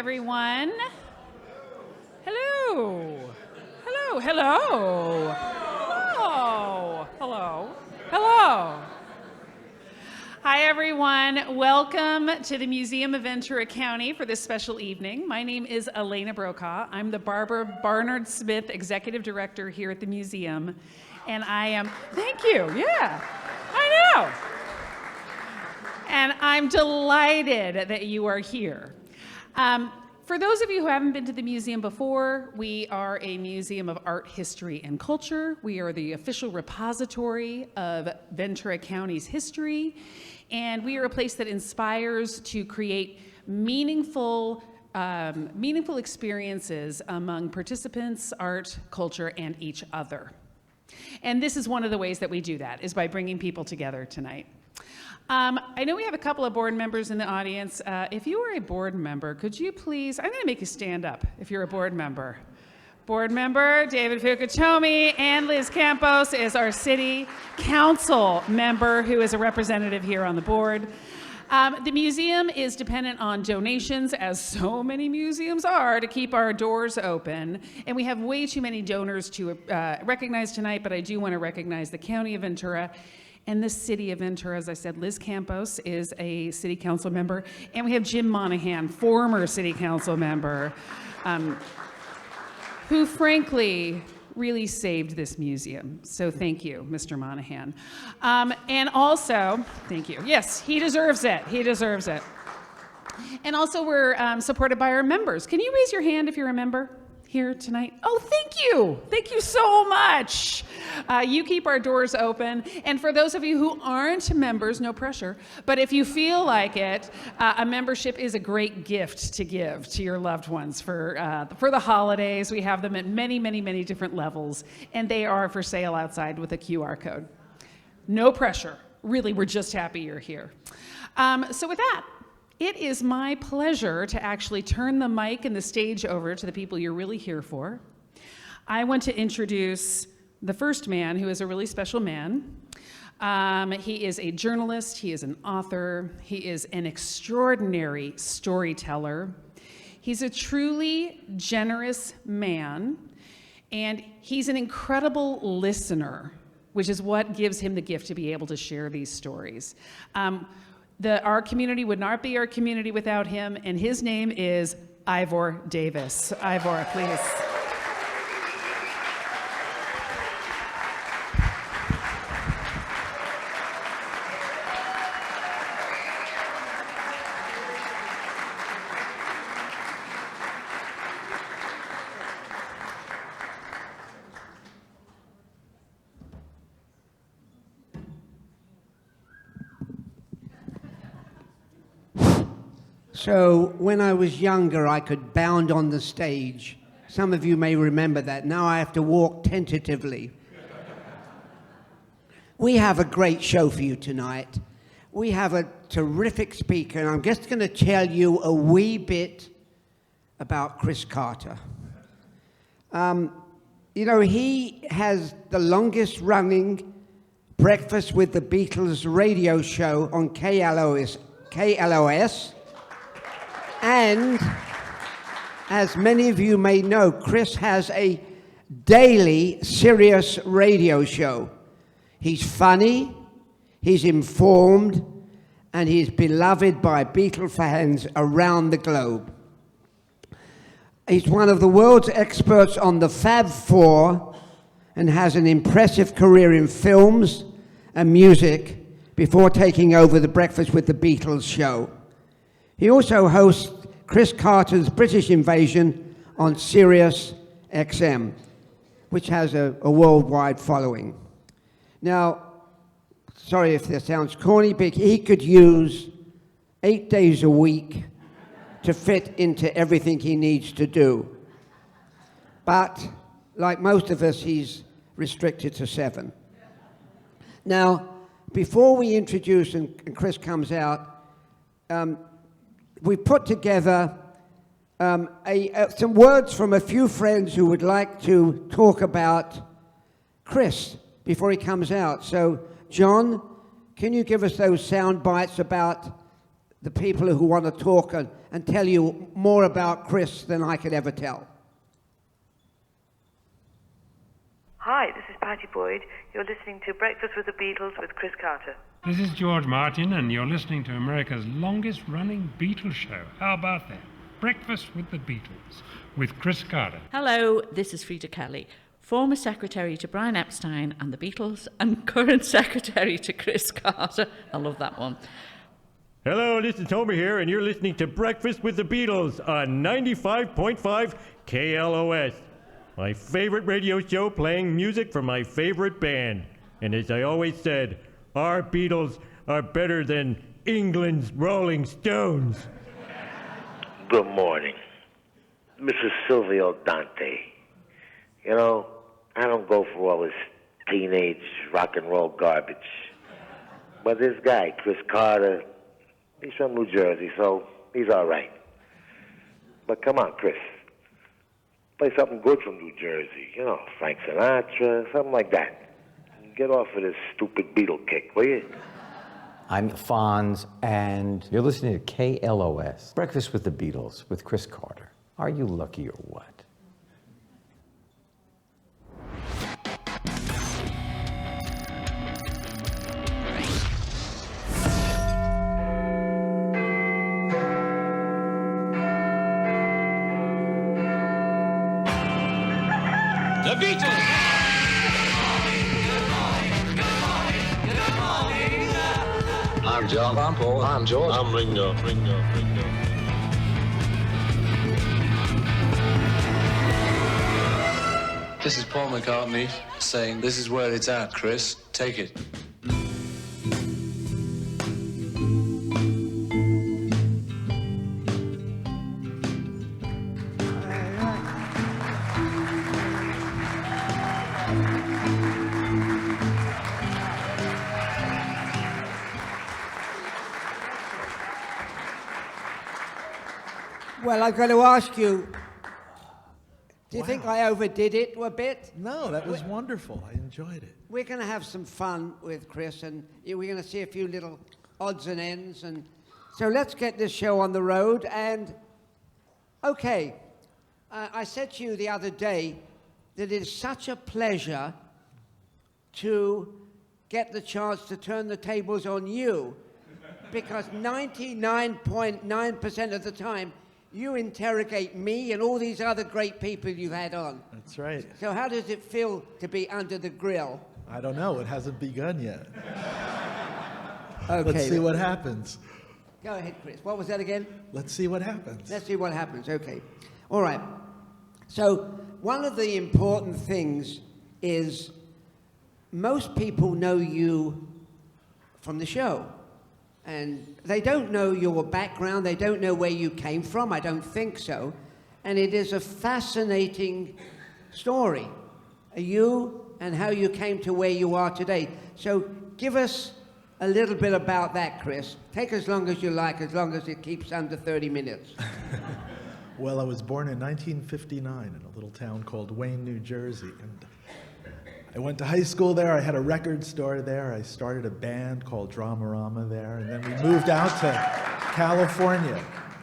everyone. Hello. Hello, hello. Hello. Hello. Hello. Hi, everyone. Welcome to the Museum of Ventura County for this special evening. My name is Elena Brokaw. I'm the Barbara Barnard Smith Executive Director here at the museum. And I am, thank you, yeah, I know. And I'm delighted that you are here. For those of you who haven't been to the museum before, we are a museum of art, history, and culture. We are the official repository of Ventura County's history, and we are a place that inspires to create meaningful experiences among participants, art, culture, and each other. And this is one of the ways that we do that, is by bringing people together tonight. I know we have a couple of board members in the audience. If you are a board member, could you please, I'm going to make you stand up if you're a board member. Board member David Fukutomi, and Liz Campos is our city council member who is a representative here on the board. The museum is dependent on donations, as so many museums are, to keep our doors open. And we have way too many donors to recognize tonight, but I do want to recognize the County of Ventura and the City of Ventura. As I said, Liz Campos is a city council member, and we have Jim Monahan, former city council member, who frankly really saved this museum. So thank you, Mr. Monahan. And also, thank you. Yes, he deserves it. He deserves it. And also we're supported by our members. Can you raise your hand if you're a member here tonight? Oh, thank you. Thank you so much. You keep our doors open. And for those of you who aren't members, no pressure, but if you feel like it, a membership is a great gift to give to your loved ones for the holidays. We have them at many, many, many different levels, and they are for sale outside with a QR code. No pressure. Really, we're just happy you're here. So with that, it is my pleasure to actually turn the mic and the stage over to the people you're really here for. I want to introduce the first man, who is a really special man. He is a journalist, he is an author, he is an extraordinary storyteller. He's a truly generous man, and he's an incredible listener, which is what gives him the gift to be able to share these stories. Our community would not be our community without him, and his name is Ivor Davis. Ivor, please. So when I was younger, I could bound on the stage. Some of you may remember that. Now I have to walk tentatively. We have a great show for you tonight. We have a terrific speaker, and I'm just going to tell you a wee bit about Chris Carter. You know, he has the longest running Breakfast with the Beatles radio show on KLOS. And as many of you may know, Chris has a daily Sirius radio show. He's funny, he's informed, and he's beloved by Beatle fans around the globe. He's one of the world's experts on the Fab Four and has an impressive career in films and music before taking over the Breakfast with the Beatles show. He also hosts Chris Carter's British Invasion on SiriusXM, which has a worldwide following. Now, sorry if this sounds corny, but he could use 8 days a week to fit into everything he needs to do. But, like most of us, he's restricted to 7. Now, before we introduce and Chris comes out, we put together some words from a few friends who would like to talk about Chris before he comes out. So, John, can you give us those sound bites about the people who want to talk and tell you more about Chris than I could ever tell. Hi, this is Patty Boyd. You're listening to Breakfast with the Beatles with Chris Carter. This is George Martin, and you're listening to America's longest-running Beatles show. How about that? Breakfast with the Beatles with Chris Carter. Hello, this is Frida Kelly, former secretary to Brian Epstein and the Beatles, and current secretary to Chris Carter. I love that one. Hello, this is Homer here, and you're listening to Breakfast with the Beatles on 95.5 KLOS. My favorite radio show playing music from my favorite band. And as I always said, our Beatles are better than England's Rolling Stones. Good morning. Mrs. Silvio Dante. You know, I don't go for all this teenage rock and roll garbage. But this guy, Chris Carter, he's from New Jersey, so he's all right. But come on, Chris. Play something good from New Jersey. You know, Frank Sinatra, something like that. Get off of this stupid Beatle kick, will you? I'm Fonz, and you're listening to KLOS, Breakfast with the Beatles, with Chris Carter. Are you lucky or what? The Beatles! I'm John. I'm Paul. I'm George. I'm Ringo. This is Paul McCartney saying, "This is where it's at, Chris. Take it." Well, I've got to ask you, do you think I overdid it a bit? No, that was wonderful. I enjoyed it. We're going to have some fun with Chris, and we're going to see a few little odds and ends. And so let's get this show on the road. And, okay, I said to you the other day that it is such a pleasure to get the chance to turn the tables on you, because 99.9% of the time, you interrogate me and all these other great people you've had on. That's right. So how does it feel to be under the grill? I don't know. It hasn't begun yet. Okay. Let's see what happens. Go ahead, Chris. What was that again? Let's see what happens. Let's see what happens. Okay. All right. So one of the important things is most people know you from the show. And they don't know your background, they don't know where you came from, I don't think so. And it is a fascinating story, you and how you came to where you are today. So give us a little bit about that, Chris. Take as long as you like, as long as it keeps under 30 minutes. Well, I was born in 1959 in a little town called Wayne, New Jersey. And I went to high school there. I had a record store there. I started a band called Dramarama there. And then we moved out to California.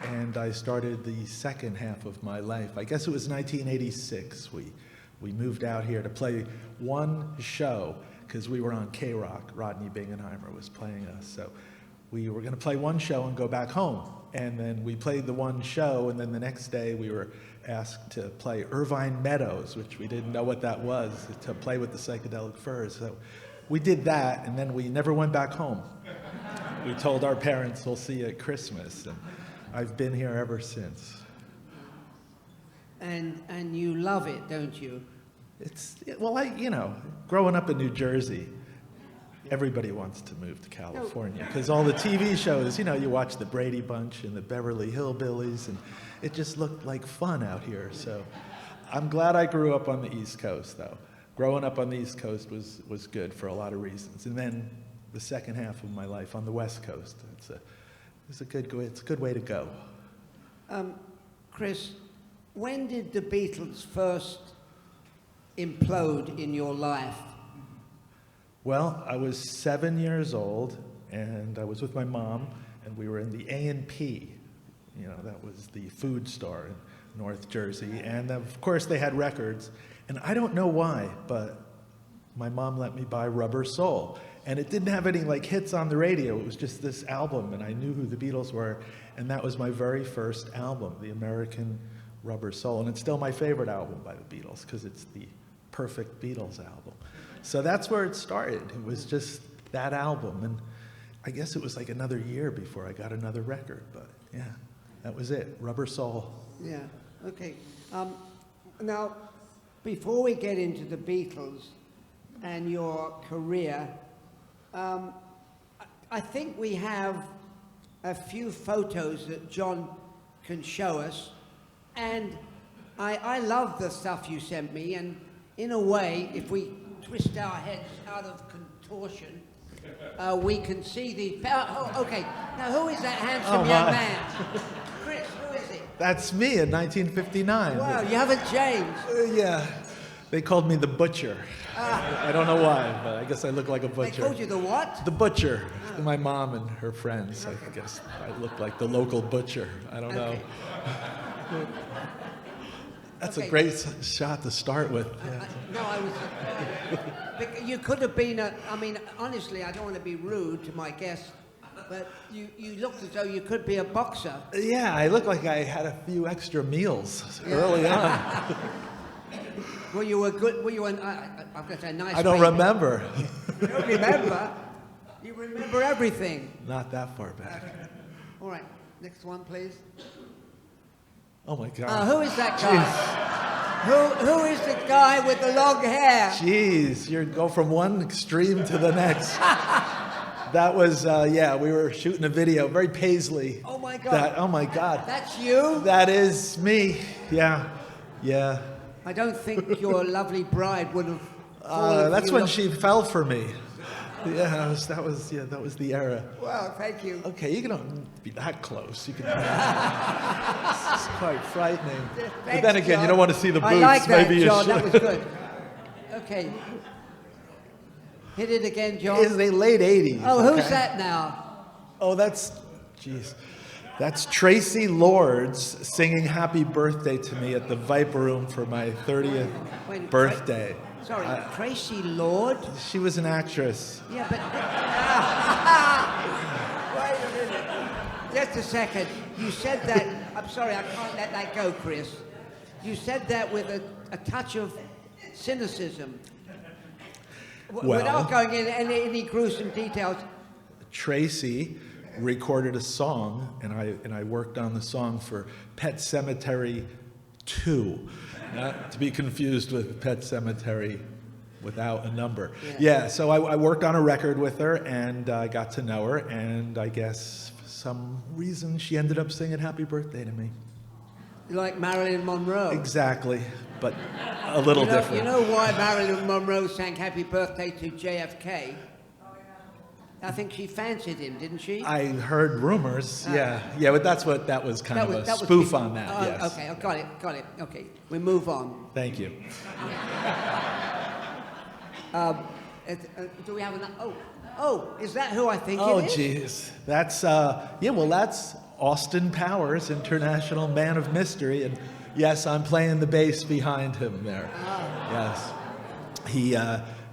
And I started the second half of my life. I guess it was 1986. We moved out here to play one show because we were on K-Rock. Rodney Bingenheimer was playing us. So we were going to play one show and go back home. And then we played the one show. And then the next day we were asked to play Irvine Meadows, which we didn't know what that was, to play with the Psychedelic Furs. So we did that, and then we never went back home. We told our parents, we'll see you at Christmas, and I've been here ever since. And you love it, don't you? Growing up in New Jersey, everybody wants to move to California, because all the TV shows, you watch the Brady Bunch and the Beverly Hillbillies, and it just looked like fun out here. So I'm glad I grew up on the East Coast, though. Growing up on the East Coast was good for a lot of reasons. And then the second half of my life on the West Coast, it's a good way to go. Chris, when did the Beatles first implode in your life? Well, I was 7 years old, and I was with my mom, and we were in the A&P. You know, that was the food store in North Jersey. And of course they had records. And I don't know why, but my mom let me buy Rubber Soul. And it didn't have any like hits on the radio. It was just this album, and I knew who the Beatles were. And that was my very first album, the American Rubber Soul. And it's still my favorite album by the Beatles because it's the perfect Beatles album. So that's where it started. It was just that album. And I guess it was like another year before I got another record, but yeah. That was it, Rubber Soul. Yeah, okay. Now, before we get into the Beatles and your career, I think we have a few photos that John can show us. And I love the stuff you sent me. And in a way, if we twist our heads out of contortion, we can see the... Oh, okay. Now, who is that handsome young man? Chris, who is it? That's me in 1959. Wow, you haven't changed. Yeah. They called me the Butcher. I don't know why, but I guess I look like a butcher. They called you the what? The Butcher. My mom and her friends. I guess I look like the local butcher. I don't know. That's a great shot to start with. Yeah. No, I was... you could have been I mean, honestly, I don't want to be rude to my guests, but you looked as though you could be a boxer. Yeah, I look like I had a few extra meals early on. Well, you were good. Were you I'm going to say nice. I don't remember. You don't remember? You remember everything. Not that far back. All right, next one, please. Oh my God. Who is that guy? Who is the guy with the long hair? Jeez, you go from one extreme to the next. That was, we were shooting a video, very Paisley. Oh my God. Oh my God. That's you? That is me. Yeah. I don't think your lovely bride would have fallen that's for when you. she fell for me. Yeah, that was the era. Well, thank you. Okay, you don't be that close. You can. It's quite frightening. Thanks, but then again, John. you don't want to see the boots. I like that, Maybe John. you That should. was good. Okay. Hit it again, John. It's the late 80s. Oh, who's that now? Oh, that's Tracy Lords singing Happy Birthday to me at the Viper Room for my 30th birthday. Sorry, Tracy Lord? She was an actress. Yeah, but... Wait a minute. Just a second. You said that... I'm sorry, I can't let that go, Chris. You said that with a touch of cynicism. Without going into any gruesome details. Tracy recorded a song, and I worked on the song for Pet Sematary 2. Not to be confused with Pet Sematary without a number. Yeah, so I worked on a record with her, and I got to know her, and I guess for some reason she ended up singing Happy Birthday to me. Like Marilyn Monroe. Exactly, but a little different. You know why Marilyn Monroe sang Happy Birthday to JFK? I think she fancied him, didn't she? I heard rumors, yeah, but that was kind of a spoof on that, yes. Okay, got it. Okay, we move on. Thank you. Do we have enough? Oh, is that who I think it is? Oh, jeez. That's, that's Austin Powers, International Man of Mystery, and yes, I'm playing the bass behind him there. Yes. He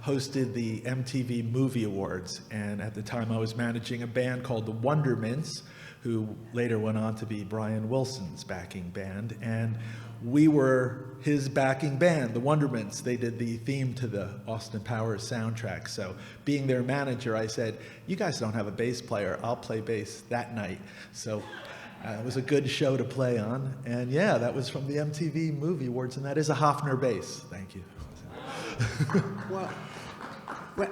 hosted the MTV Movie Awards, and at the time I was managing a band called the Wondermints, who later went on to be Brian Wilson's backing band, and we were his backing band, the Wondermints. They did the theme to the Austin Powers soundtrack, so being their manager, I said, you guys don't have a bass player, I'll play bass that night. So it was a good show to play on, and yeah, that was from the MTV Movie Awards, and that is a Hofner bass. Thank you. Well,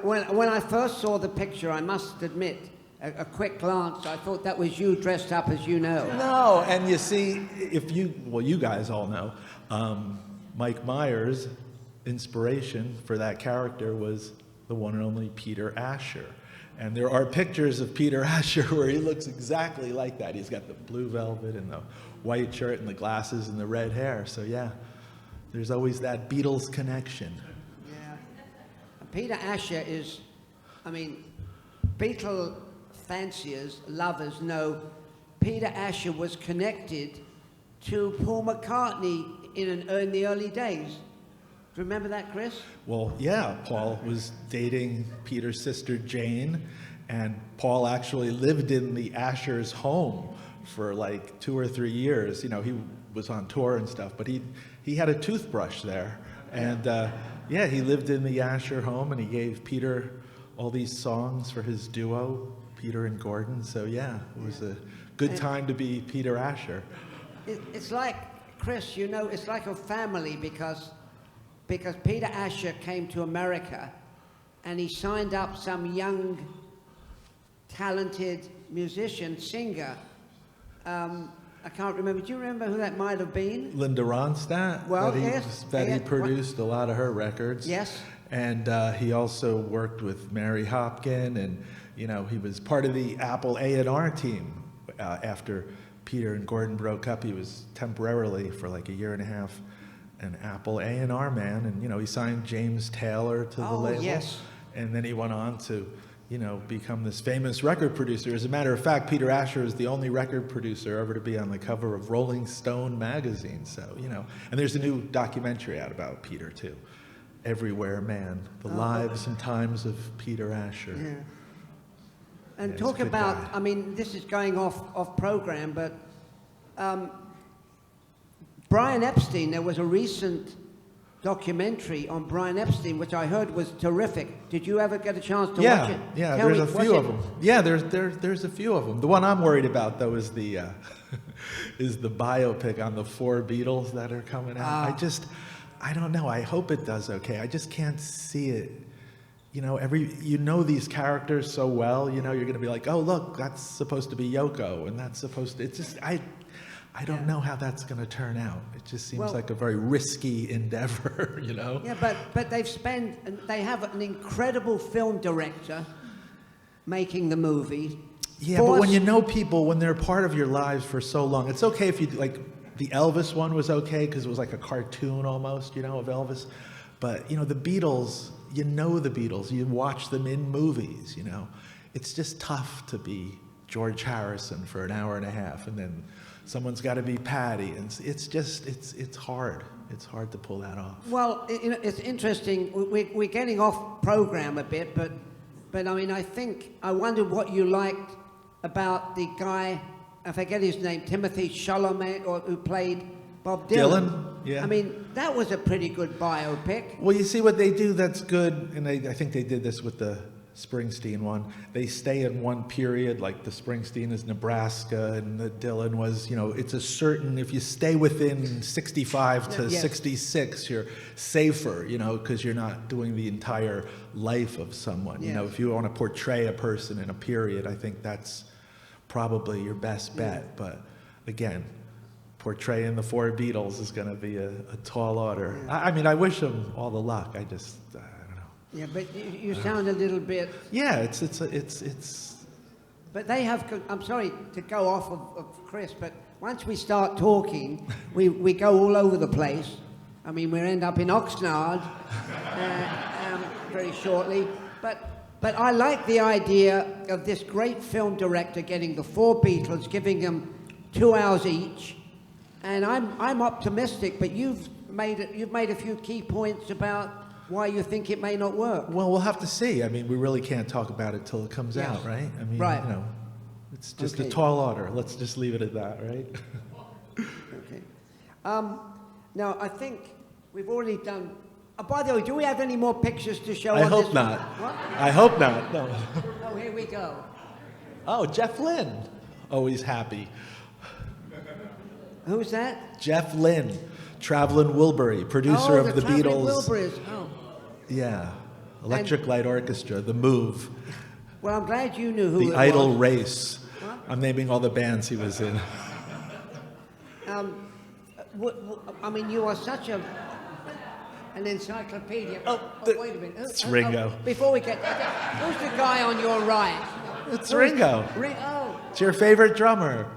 when I first saw the picture, I must admit, a quick glance, I thought that was you dressed up as you know. No, and you see, you guys all know, Mike Myers' inspiration for that character was the one and only Peter Asher. And there are pictures of Peter Asher where he looks exactly like that. He's got the blue velvet and the white shirt and the glasses and the red hair. So yeah, there's always that Beatles connection. Yeah. Peter Asher is, Beatle fanciers, lovers know Peter Asher was connected to Paul McCartney in the early days. Do you remember that, Chris? Well, yeah, Paul was dating Peter's sister Jane, and Paul actually lived in the Ashers' home for like 2 or 3 years. You know, he was on tour and stuff, but he had a toothbrush there. And yeah, he lived in the Asher home, and he gave Peter all these songs for his duo, Peter and Gordon. So yeah, it was a good time to be Peter Asher. It's like, Chris, you know, it's like a family because Peter Asher came to America and he signed up some young, talented musician, singer. I can't remember. Do you remember who that might have been? Linda Ronstadt. Well, he produced a lot of her records. Yes. And he also worked with Mary Hopkin, and you know, he was part of the Apple A&R team after Peter and Gordon broke up. He was temporarily for like 1.5 years an Apple A&R man, and you know, he signed James Taylor to the label. Yes. And then he went on to, you know, become this famous record producer. As a matter of fact, Peter Asher is the only record producer ever to be on the cover of Rolling Stone magazine. So, you know, and there's a new documentary out about Peter too, Everywhere Man, the lives and times of Peter Asher. Yeah. And Yeah, talk he's a good about, guy. I mean, this is going off program, but Brian Epstein, there was a recent documentary on Brian Epstein, which I heard was terrific. Did you ever get a chance to watch it? Yeah, Tell there's me, a few of them. Yeah, there's a few of them. The one I'm worried about though is the is the biopic on the 4 Beatles that are coming out. I don't know. I hope it does okay. I just can't see it. You know, you know these characters so well. You know, you're going to be like, oh look, that's supposed to be Yoko, and that's supposed to. It's just I don't know how that's going to turn out. It just seems like a very risky endeavor, you know? Yeah, but they have an incredible film director making the movie. Yeah, but when you know people, when they're part of your lives for so long, it's okay if you, like, the Elvis one was okay because it was like a cartoon almost, you know, of Elvis. But, you know, the Beatles, you know the Beatles. You watch them in movies, you know. It's just tough to be George Harrison for 1.5 hours and then someone's got to be Patty, and it's just it's hard. It's hard to pull that off. Well, you know, it's interesting. We're getting off program a bit, but I mean, I wondered what you liked about the guy. I forget his name, Timothy Chalamet, or who played Bob Dylan. Yeah. I mean, that was a pretty good biopic. Well, you see what they do that's good, and I think they did this with the Springsteen one. They stay in one period, like the Springsteen is Nebraska and the Dylan was, you know, it's a certain, if you stay within 65 to 66, you're safer, you know, because you're not doing the entire life of someone. You know, if you want to portray a person in a period, I think that's probably your best bet. But again, portraying the 4 Beatles is going to be a tall order. I mean, I wish them all the luck. I just... Yeah, but you sound a little bit... Yeah, it's... But they have... I'm sorry to go off of Chris, but once we start talking, we go all over the place. I mean, we end up in Oxnard very shortly. But I like the idea of this great film director getting the 4 Beatles, giving them 2 hours each. And I'm optimistic, but you've made a few key points about why you think it may not work. Well, we'll have to see. I mean, we really can't talk about it till it comes out, right? I mean, you know, it's just a tall order. Let's just leave it at that, right? Okay. Now, I think we've already done... by the way, do we have any more pictures to show? I hope not. What? I hope not. No. Oh, here we go. Oh, Jeff Lynne. Always happy. Who's that? Jeff Lynne, Travelin' Wilbury, producer of the Beatles. Wilburys. Oh. Yeah. Electric Light Orchestra, The Move. Well, I'm glad you knew who it was. The Idol Race. What? I'm naming all the bands he was in. I mean, you are such an encyclopedia. Wait a minute. It's Ringo. Before we get... Who's the guy on your right? It's Ringo. Oh. It's your favorite drummer.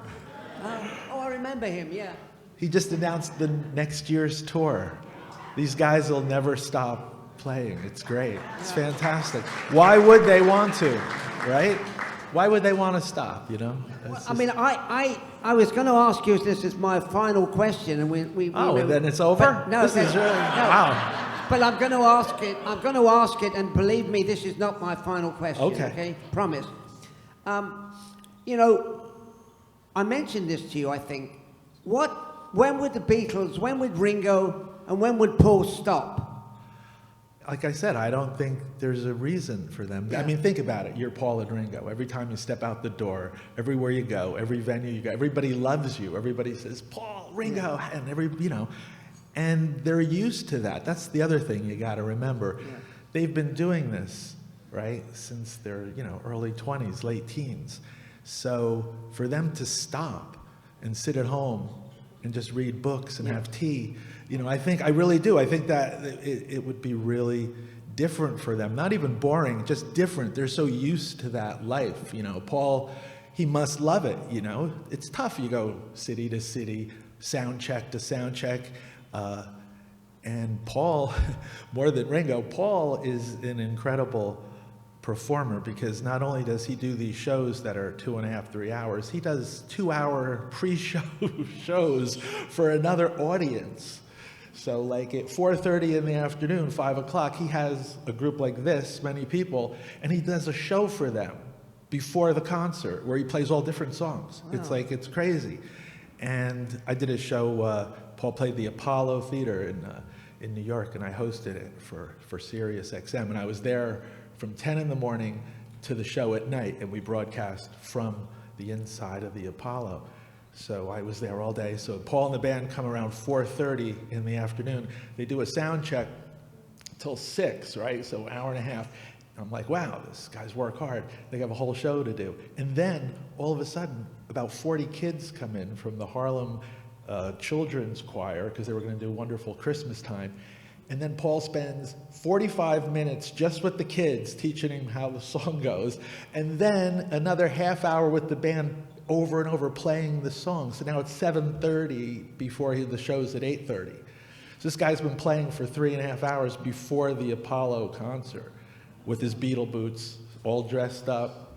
Oh, I remember him, yeah. He just announced the next year's tour. These guys will never stop playing. It's great. It's fantastic. Why would they want to, right? Why would they want to stop, you know? I mean, I was going to ask you this is my final question, and then it's over? No, this is really, wow. But I'm going to ask it, and believe me, this is not my final question, okay? Promise. You know, I mentioned this to you, I think. When would the Beatles, when would Ringo, and when would Paul stop? Like I said, I don't think there's a reason for them. I mean, think about it. You're Paul and Ringo. Every time you step out the door, everywhere you go, every venue you go, everybody loves you. Everybody says, Paul, Ringo, and and they're used to that. That's the other thing you got to remember. Yeah. They've been doing this, right, since their, early 20s, late teens. So for them to stop and sit at home and just read books and have tea, I really do. I think that it would be really different for them. Not even boring, just different. They're so used to that life. Paul, he must love it, It's tough. You go city to city, sound check to sound check. And Paul, more than Ringo, Paul is an incredible performer, because not only does he do these shows that are 2.5, 3 hours, he does 2-hour pre-show shows for another audience. So like at 4:30 in the afternoon, 5 o'clock, he has a group like this, many people, and he does a show for them before the concert where he plays all different songs. Wow. It's crazy. And I did a show, Paul played the Apollo Theater in New York, and I hosted it for SiriusXM, and I was there from 10 in the morning to the show at night, and we broadcast from the inside of the Apollo. So I was there all day. So Paul and the band come around 4:30 in the afternoon. They do a sound check till 6, right? So an hour and a half. And I'm like, wow, these guys work hard. They have a whole show to do. And then all of a sudden, about 40 kids come in from the Harlem Children's Choir, because they were going to do Wonderful Christmas Time. And then Paul spends 45 minutes just with the kids, teaching him how the song goes. And then another half hour with the band over and over playing the song. So now it's 7:30 before the show's at 8:30. So this guy's been playing for 3.5 hours before the Apollo concert with his Beatle boots, all dressed up,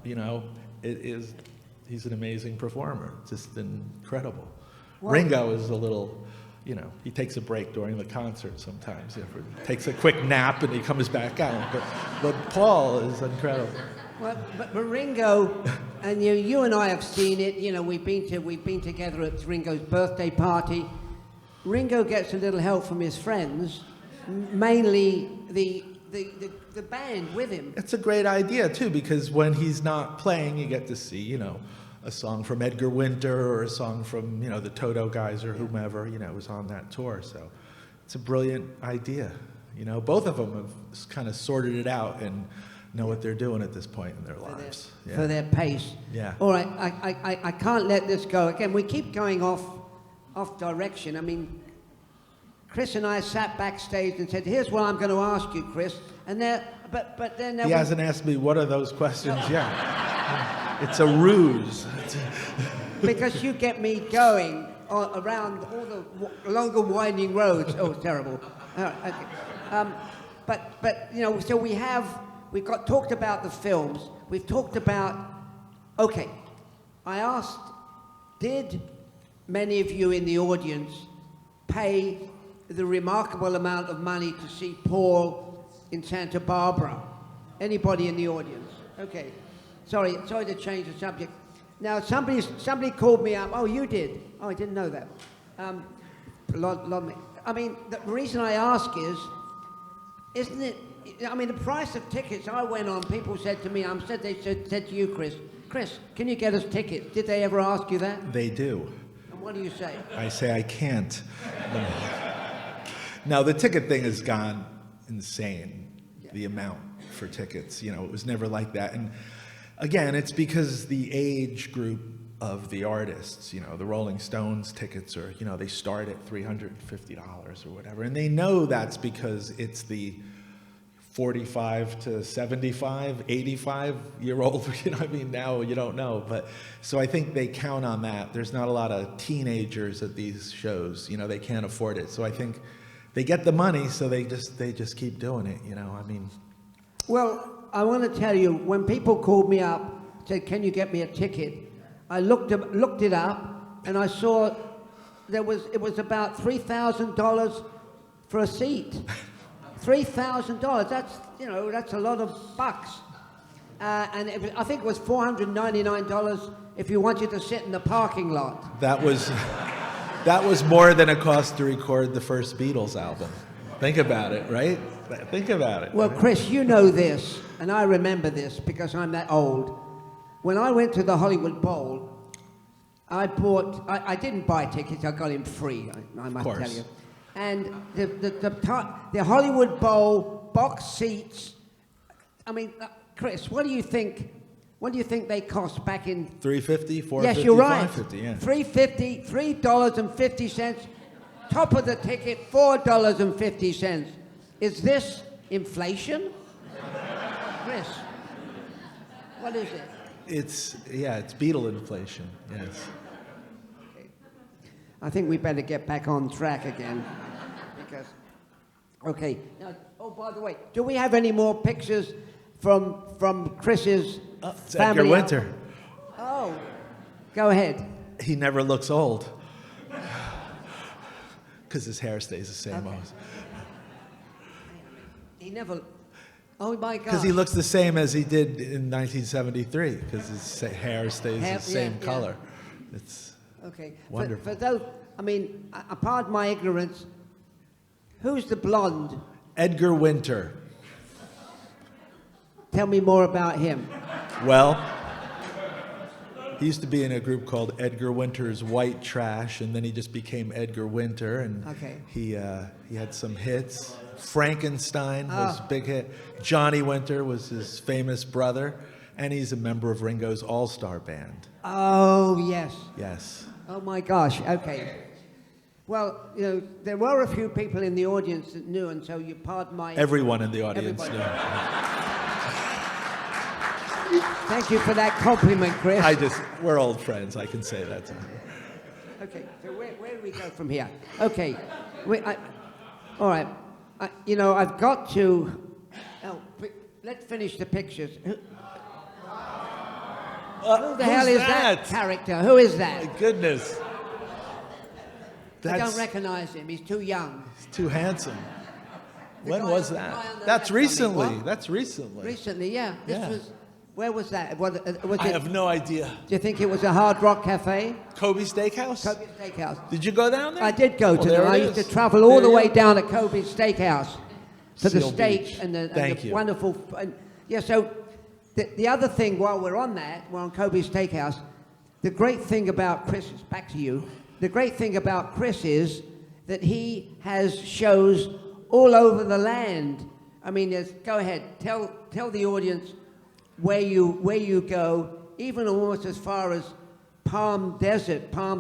he's an amazing performer. It's just incredible. Wow. Ringo is a little, he takes a break during the concert sometimes. He takes a quick nap and he comes back out. But Paul is incredible. Well, but Ringo, and you and I have seen it. We've been together at Ringo's birthday party. Ringo gets a little help from his friends, mainly the band with him. It's a great idea too, because when he's not playing, you get to see, a song from Edgar Winter or a song from, the Toto guys or whomever, was on that tour. So it's a brilliant idea. Both of them have kind of sorted it out and know what they're doing at this point in their lives. For their pace. Yeah. All right, I can't let this go. Again, we keep going off direction. I mean, Chris and I sat backstage and said, here's what I'm going to ask you, Chris. And but then he hasn't asked me what are those questions yet. It's a ruse. Because you get me going around all the longer winding roads. Oh, terrible. All right, okay. But so we've talked about the films. We've talked about, okay, I asked, did many of you in the audience pay the remarkable amount of money to see Paul in Santa Barbara? Anybody in the audience? Okay. Sorry to change the subject. Now, somebody called me up. Oh, you did? Oh, I didn't know that. I mean, the reason I ask is, isn't it, I mean, the price of tickets, I went on, people said to me, they said to you, Chris, can you get us tickets? Did they ever ask you that? They do. And what do you say? I say I can't. Now, the ticket thing has gone insane, the amount for tickets. It was never like that. And again, it's because the age group of the artists, the Rolling Stones tickets are, they start at $350 or whatever. And they know that's because it's the 45 to 75, 85-year-old, now you don't know. But so I think they count on that. There's not a lot of teenagers at these shows, they can't afford it. So I think they get the money, so they just keep doing it, I mean. Well, I want to tell you, when people called me up said, "Can you get me a ticket?" I looked it up, and I saw it was about $3,000 for a seat. $3,000. That's a lot of bucks. And I think it was $499 if you wanted to sit in the parking lot. That was more than it cost to record the first Beatles album. Think about it, right? Think about it. Well, Chris, you know this, and I remember this because I'm that old. When I went to the Hollywood Bowl, I didn't buy tickets, I got them free, I must tell you. And the Hollywood Bowl box seats, I mean, Chris, what do you think they cost back in... $3.50, $4.50, yes, you're right. $5.50, yeah. $3.50, $3.50, top of the ticket, $4.50. Is this inflation? Chris, what is it? It's Beatle inflation, yes. Okay. I think we better get back on track again. Because, okay. Now, by the way, do we have any more pictures from Chris's it's family? Edgar Winter. Oh, go ahead. He never looks old. Because his hair stays the same. Okay. He never... Oh my God! Because he looks the same as he did in 1973. Because his hair stays the same color. It's okay. Wonderful. For those, I mean, pardon my ignorance. Who's the blonde? Edgar Winter. Tell me more about him. Well, he used to be in a group called Edgar Winter's White Trash, and then he just became Edgar Winter, and he had some hits. Frankenstein was a big hit. Johnny Winter was his famous brother, and he's a member of Ringo's All-Star Band. Oh, yes. Yes. Oh, my gosh. Okay. Well, there were a few people in the audience that knew, and so you pardon my... Everyone in the audience knew. Thank you for that compliment, Chris. We're old friends, I can say that. Okay, so where do we go from here? Okay, all right. I've got to... let's finish the pictures. Who the hell is that character? Who is that? My goodness. I don't recognize him. He's too young. He's too handsome. When was that? That's recently. That's recently. Recently, yeah. Where was that? I have no idea. Do you think it was a Hard Rock Cafe? Kobe Steakhouse? Kobe Steakhouse. Did you go down there? I did go to them. I used to travel all the way down to Kobe Steakhouse for the steak and the wonderful... so the other thing, while we're on Kobe Steakhouse, the great thing about Chris, back to you, the great thing about Chris is that he has shows all over the land. I mean, go ahead, tell the audience where you go, even almost as far as Palm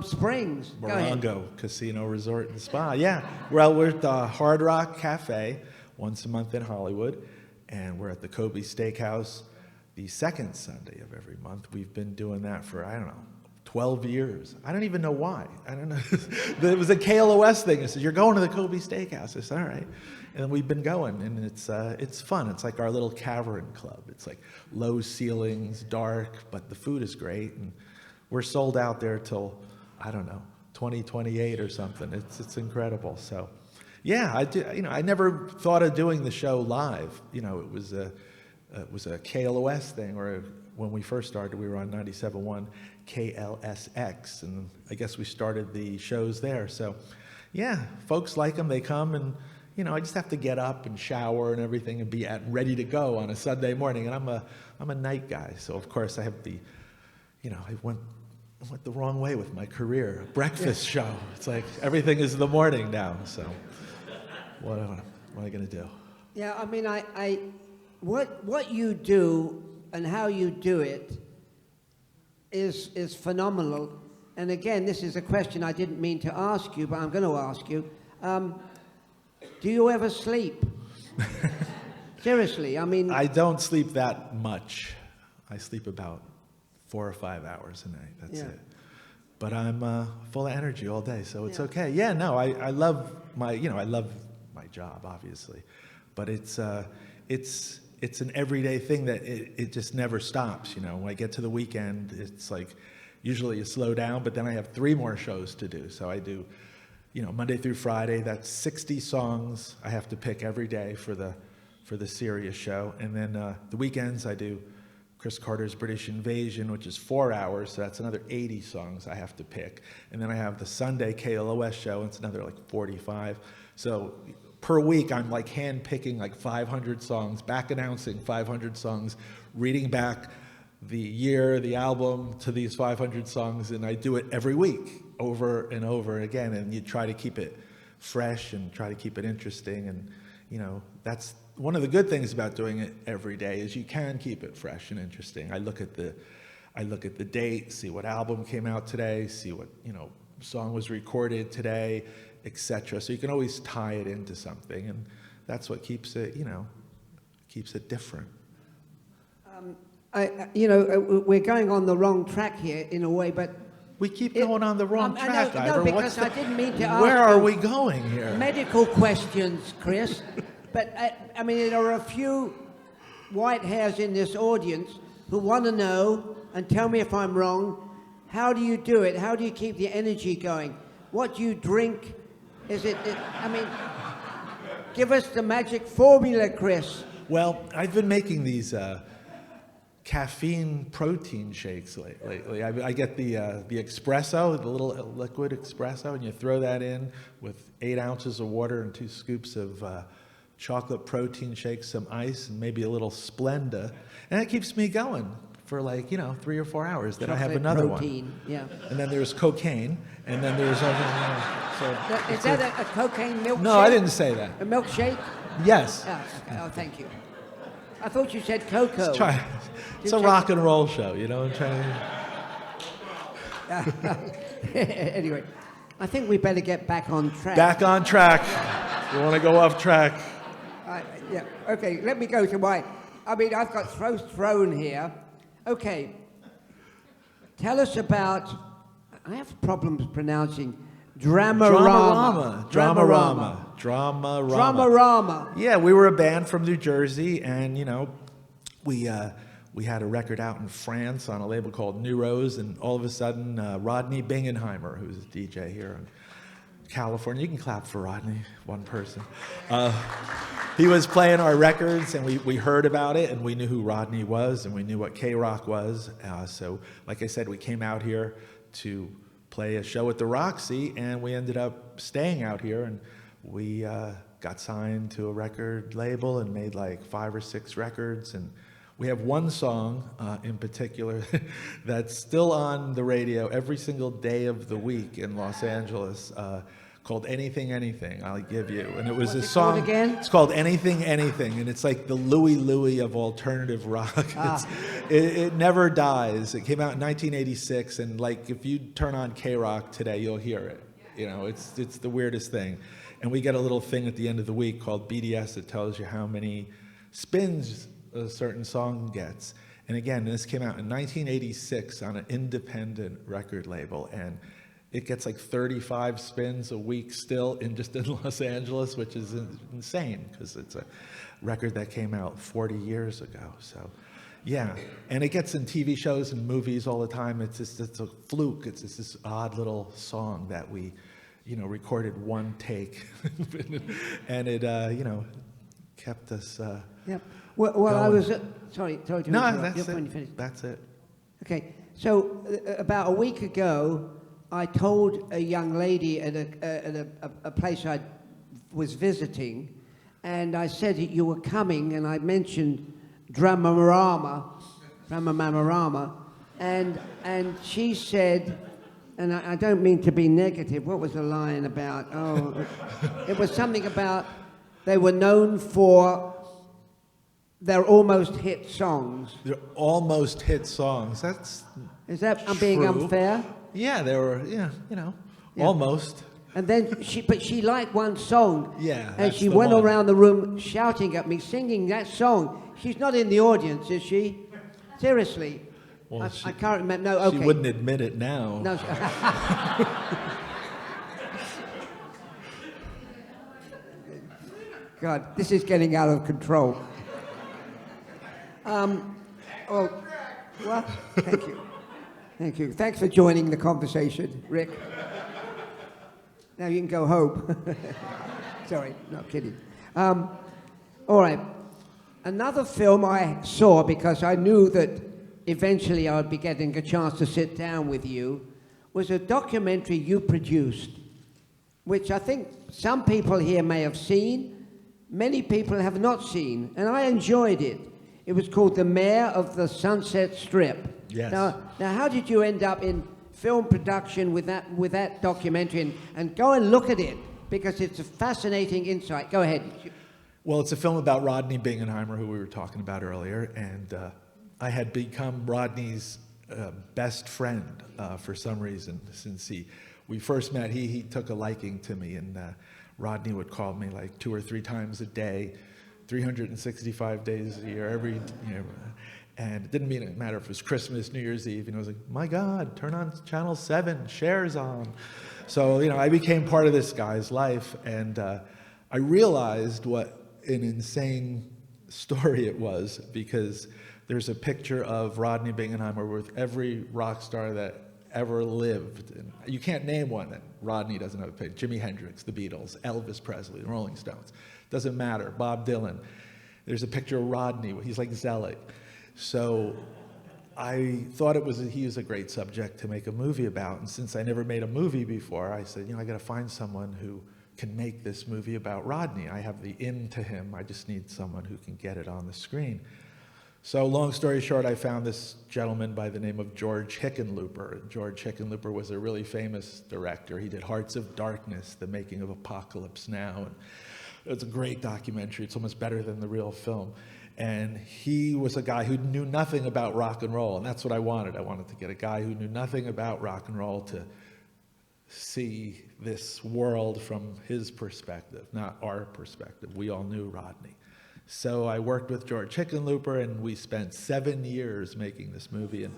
Springs. Morongo Casino Resort and Spa. Yeah. Well, we're at the Hard Rock Cafe once a month in Hollywood, and we're at the Kobe Steakhouse the second Sunday of every month. We've been doing that for, 12 years. I don't even know why. I don't know. It was a KLOS thing. It said, "You're going to the Kobe Steakhouse." I said, "All right." And we've been going, and it's fun. It's like our little cavern club. It's like low ceilings, dark, but the food is great, and we're sold out there till 2028 or something. It's incredible. So, yeah, I do. I never thought of doing the show live. It was a KLOS thing, or when we first started, we were on 97.1 KLSX, and I guess we started the shows there. So, yeah, folks like them. They come, and I just have to get up and shower and everything and be ready to go on a Sunday morning. And I'm a night guy, so of course I have I went the wrong way with my career. Breakfast show. It's like everything is in the morning now. So, what am I going to do? Yeah, I mean, what you do and how you do it is phenomenal. And again, this is a question I didn't mean to ask you, but I'm going to ask you. Do you ever sleep? Seriously, I mean... I don't sleep that much. I sleep about 4 or 5 hours a night. That's it. But I'm full of energy all day, so it's okay. Yeah, no, I love my, I love my job, obviously. But it's it's an everyday thing that it just never stops. You know, when I get to the weekend, it's like usually you slow down, but then I have 3 more shows to do. So I do, you know, Monday through Friday. That's 60 songs I have to pick every day for the Sirius show, and then the weekends I do Chris Carter's British Invasion, which is 4 hours, so that's another 80 songs I have to pick. And then I have the Sunday KLOS show, and it's another like 45. So per week, I'm like hand-picking like 500 songs, back announcing 500 songs, reading back the year, the album to these 500 songs, and I do it every week, over and over again, and you try to keep it fresh and try to keep it interesting, and you know, that's one of the good things about doing it every day is you can keep it fresh and interesting. I look at the date, see what album came out today, see what, you know, song was recorded today, etc. So you can always tie it into something, and that's what keeps it, you know, keeps it different. We're going on the wrong track here in a way, but we keep going on the wrong track. No, because I didn't mean to ask. Where are we going here? Medical questions, Chris. But, I mean, there are a few white hairs in this audience who want to know, and tell me if I'm wrong, how do you do it? How do you keep the energy going? What do you drink? Give us the magic formula, Chris. Well, I've been making these caffeine protein shakes lately. I get the espresso, the little liquid espresso, and you throw that in with 8 ounces of water and 2 scoops of chocolate protein shakes, some ice, and maybe a little Splenda, and it keeps me going for 3 or 4 hours. Then chocolate I have another protein, one. Yeah. And then there's cocaine, and then there's other. Is that a cocaine milkshake? No, I didn't say that. A milkshake? Yes. Oh, okay. Oh, thank you. I thought you said cocoa. It's a rock and roll show, you know. I'm trying to... Anyway, I think we better get back on track. Back on track. You want to go off track? Yeah. Okay. Let me go to my. I've got thrown here. Okay. Tell us about. I have problems pronouncing. Dramarama. Yeah, we were a band from New Jersey, and you know, we had a record out in France on a label called New Rose, and all of a sudden, Rodney Bingenheimer, who's a DJ here in California, you can clap for Rodney, one person. He was playing our records, and we heard about it, and we knew who Rodney was, and we knew what K-Rock was. So, like I said, we came out here to play a show at the Roxy, and we ended up staying out here, and we got signed to a record label and made like 5 or 6 records, and we have one song in particular that's still on the radio every single day of the week in Los Angeles, called Anything Anything, I'll Give You. And it was a song. Called again? It's called Anything Anything, and it's like the Louie Louie of alternative rock. It never dies. It came out in 1986, and like if you turn on K-Rock today, you'll hear it. You know, it's the weirdest thing. And we get a little thing at the end of the week called BDS that tells you how many spins a certain song gets. And again, this came out in 1986 on an independent record label, and it gets like 35 spins a week still in Los Angeles, which is insane because it's a record that came out 40 years ago. So, yeah, and it gets in TV shows and movies all the time. It's a fluke. It's just this odd little song that we, recorded one take, and it, kept us. Yep. Well, I was sorry to interrupt. No, that's it. Okay, so about a week ago, I told a young lady at a place I was visiting, and I said that you were coming, and I mentioned Dramarama, and she said, and I don't mean to be negative, what was the line about? Oh, it was something about they were known for their almost hit songs. They're almost hit songs. Is that I'm being unfair? Yeah, they were. Almost. And then she liked one song. Yeah, and she went around the room shouting at me, singing that song. She's not in the audience, is she? Seriously. Well, I can't remember. No, okay. She wouldn't admit it now. No. God, this is getting out of control. Well, thank you. Thank you. Thanks for joining the conversation, Rick. Now you can go home. Sorry, not kidding. All right. Another film I saw, because I knew that eventually I'd be getting a chance to sit down with you, was a documentary you produced, which I think some people here may have seen, many people have not seen, and I enjoyed it. It was called The Mayor of the Sunset Strip. Yes. Now, how did you end up in film production with that documentary? And go and look at it, because it's a fascinating insight. Go ahead. Well, it's a film about Rodney Bingenheimer, who we were talking about earlier, and I had become Rodney's best friend for some reason. Since we first met, he took a liking to me, and Rodney would call me like 2 or 3 times a day, 365 days a year, and it didn't matter if it was Christmas, New Year's Eve, I was like, my God, turn on Channel 7, Cher's on. So, I became part of this guy's life, and I realized what an insane story it was, because there's a picture of Rodney Bingenheimer with every rock star that ever lived. And you can't name one that Rodney doesn't have a picture. Jimi Hendrix, the Beatles, Elvis Presley, the Rolling Stones. Doesn't matter. Bob Dylan. There's a picture of Rodney. He's like Zelig. So I thought he was a great subject to make a movie about. And since I never made a movie before, I said, I got to find someone who can make this movie about Rodney. I have the in to him. I just need someone who can get it on the screen. So long story short, I found this gentleman by the name of George Hickenlooper. George Hickenlooper was a really famous director. He did Hearts of Darkness, The Making of Apocalypse Now. And it's a great documentary. It's almost better than the real film. And he was a guy who knew nothing about rock and roll, and that's what I wanted. I wanted to get a guy who knew nothing about rock and roll to see this world from his perspective, not our perspective. We all knew Rodney. So I worked with George Hickenlooper, and we spent 7 years making this movie, and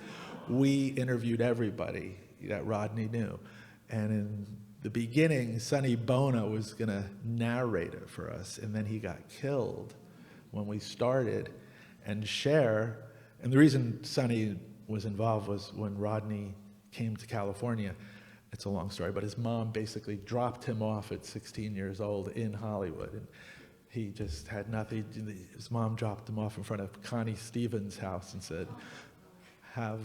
we interviewed everybody that Rodney knew. And in the beginning, Sonny Bono was going to narrate it for us, and then he got killed when we started. And Cher, and the reason Sonny was involved was when Rodney came to California. It's a long story, but his mom basically dropped him off at 16 years old in Hollywood. And he just had nothing. His mom dropped him off in front of Connie Stevens' house and said, have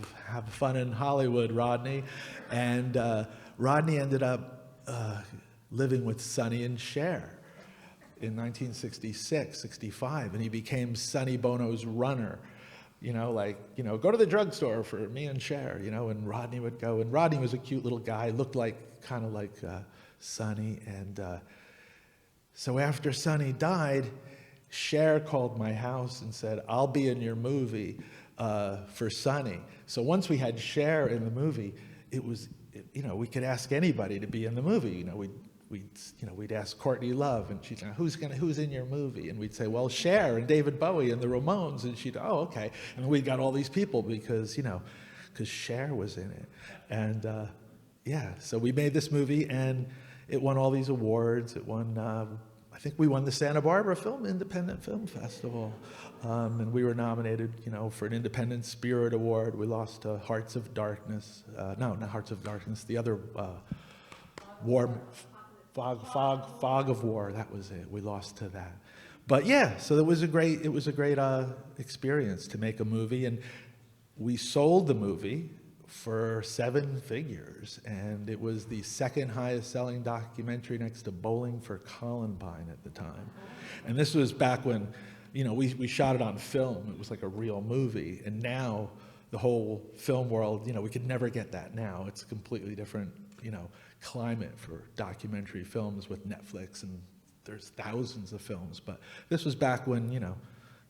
fun in Hollywood, Rodney. And Rodney ended up living with Sonny and Cher in 1966, 65, and he became Sonny Bono's runner. Go to the drugstore for me and Cher, and Rodney would go. And Rodney was a cute little guy, looked kind of like Sonny. And so after Sonny died, Cher called my house and said, I'll be in your movie for Sonny. So once we had Cher in the movie, we could ask anybody to be in the movie. We'd ask Courtney Love, and she'd say, who's in your movie? And we'd say, well, Cher and David Bowie and the Ramones. And she'd, oh, okay. And we got all these people because Cher was in it. And so we made this movie, and it won all these awards. It won, I think we won the Santa Barbara Independent Film Festival. And we were nominated, for an Independent Spirit Award. We lost to Hearts of Darkness. No, not Hearts of Darkness. The other Fog of War, that was it. We lost to that. But so it was a great experience to make a movie, and we sold the movie for 7 figures, and it was the second highest selling documentary next to Bowling for Columbine at the time. And this was back when, we shot it on film. It was like a real movie, and now the whole film world, we could never get that now. It's a completely different, climate for documentary films with Netflix, and there's thousands of films. But this was back when,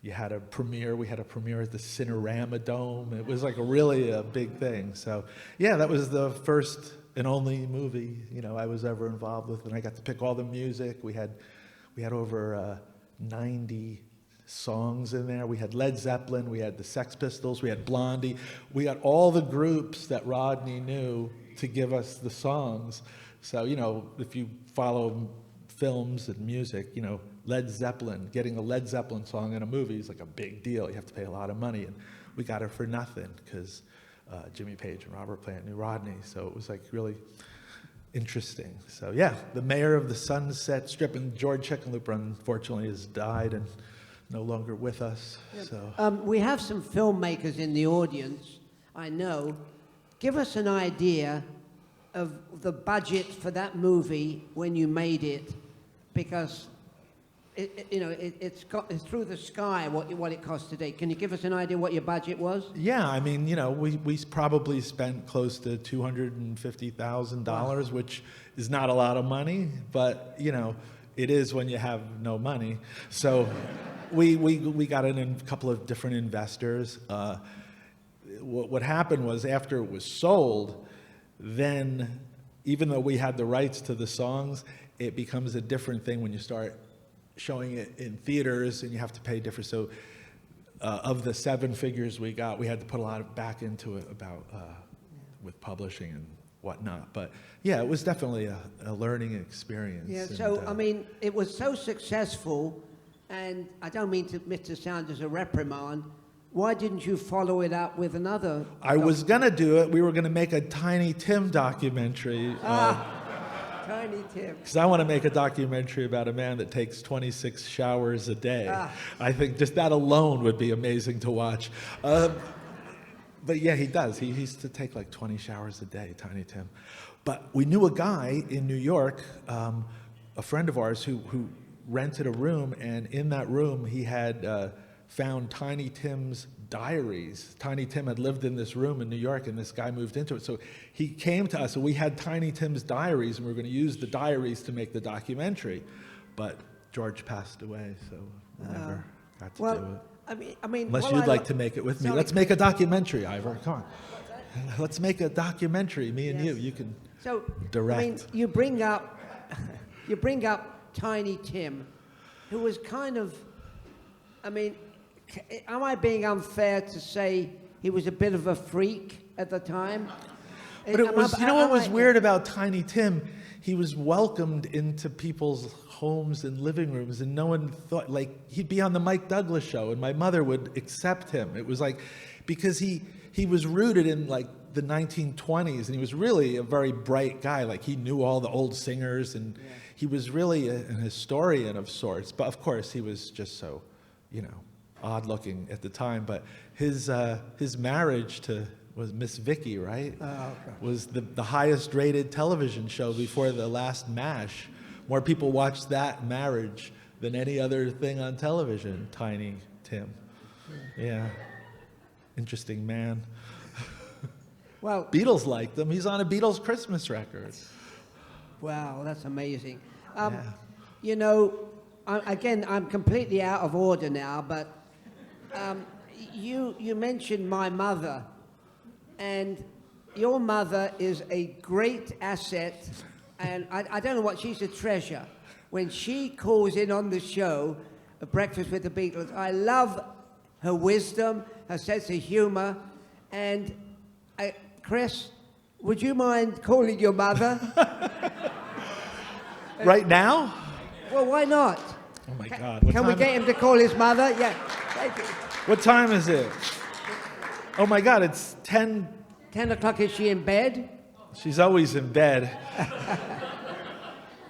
you had a premiere. We had a premiere at the Cinerama Dome. It was like really a big thing. So that was the first and only movie, I was ever involved with, and I got to pick all the music. We had over 90 songs in there. We had Led Zeppelin, we had the Sex Pistols, we had Blondie. We got all the groups that Rodney knew to give us the songs. So, if you follow films and music. You know, Led Zeppelin, getting a Led Zeppelin song in a movie is like a big deal. You have to pay a lot of money, and we got it for nothing because Jimmy Page and Robert Plant knew Rodney, so it was like really interesting. So yeah, the mayor of the Sunset Strip, and George Hickenlooper unfortunately has died and no longer with us. So We have some filmmakers in the audience, I know. Give us an idea of the budget for that movie when you made it, because it's through the sky what it costs today. Can you give us an idea what your budget was? yeah, I mean, you know, we probably spent close to $250,000, which is not a lot of money, but you know, it is when you have no money. So we got in a couple of different investors. What happened was, after it was sold, then even though we had the rights to the songs, it becomes a different thing when you start showing it in theaters and you have to pay different. So of the 7 figures we got, we had to put a lot back into it about with publishing and whatnot. But yeah, it was definitely a learning experience. Yeah, and, so I mean, it was so successful, and I don't mean to sound as a reprimand. Why didn't you follow it up with another? I was gonna do it. We were gonna make a Tiny Tim documentary. Tiny Tim. Because I want to make a documentary about a man that takes 26 showers a day. I think just that alone would be amazing to watch. But yeah, he does. He used to take like 20 showers a day, Tiny Tim. But we knew a guy in New York, a friend of ours, who rented a room, and in that room he had found Tiny Tim's diaries. Tiny Tim had lived in this room in New York, and this guy moved into it. So he came to us, and we had Tiny Tim's diaries, and we were going to use the diaries to make the documentary. But George passed away, so we never got to do it. I mean, Unless you'd like to make it with me. Let's make a documentary, Ivor. Come on. Let's make a documentary, me and you. You can direct. I mean, you bring up Tiny Tim, who was kind of, I mean, am I being unfair to say he was a bit of a freak at the time? But it was, you know what was weird about Tiny Tim? He was welcomed into people's homes and living rooms, and no one thought, like, he'd be on the Mike Douglas show, and my mother would accept him. It was like, because he was rooted in like the 1920s, and he was really a very bright guy. Like, he knew all the old singers, and he was really an historian of sorts. But of course, he was just so, you know, odd looking at the time. But his marriage to was Miss Vicky, right? Oh, okay. Was the highest rated television show before the last MASH. More people watched that marriage than any other thing on television. Tiny Tim. Yeah. Interesting man. Well, Beatles liked him. He's on a Beatles Christmas record. Wow, that's amazing. You know, I'm completely out of order now, but you mentioned my mother, and your mother is a great asset, and I don't know what, she's a treasure. When she calls in on the show, Breakfast with the Beatles, I love her wisdom, her sense of humor, and Chris, would you mind calling your mother? Right now? Well, why not? Oh my God. Can we get him to call his mother? Yeah. Thank you. What time is it? Oh my God, it's 10. 10 o'clock, is she in bed? She's always in bed.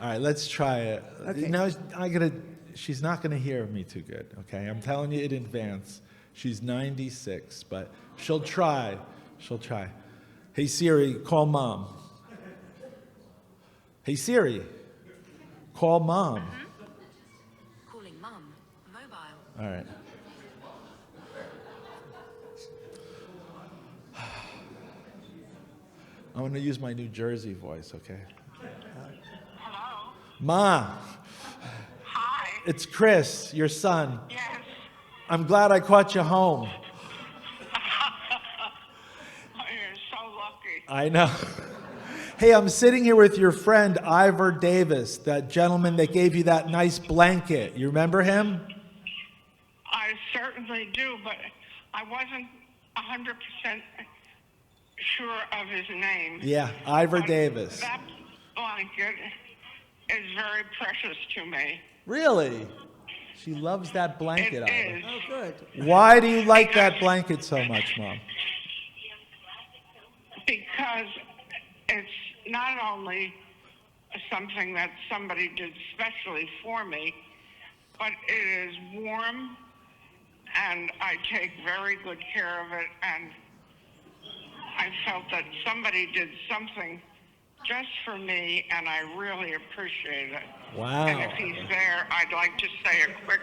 All right, let's try it. Okay. Now, she's not gonna hear me too good, okay? I'm telling you in advance. She's 96, but she'll try. She'll try. Hey Siri, call Mom. Hey Siri, call Mom. Calling Mum, mobile. All right. I'm going to use my New Jersey voice, okay? Hello? Ma. Hi. It's Chris, your son. Yes. I'm glad I caught you home. You're so lucky. I know. Hey, I'm sitting here with your friend, Ivor Davis, that gentleman that gave you that nice blanket. You remember him? I certainly do, but I wasn't 100% sure of his name. Yeah, Ivor Davis. That blanket is very precious to me. Really? She loves that blanket, It Ivor. is. Oh, good. Why do you like that blanket so much, Mom? Because it's not only something that somebody did specially for me, but it is warm, and I take very good care of it, and I felt that somebody did something just for me, and I really appreciate it. Wow. And if he's there, I'd like to say a quick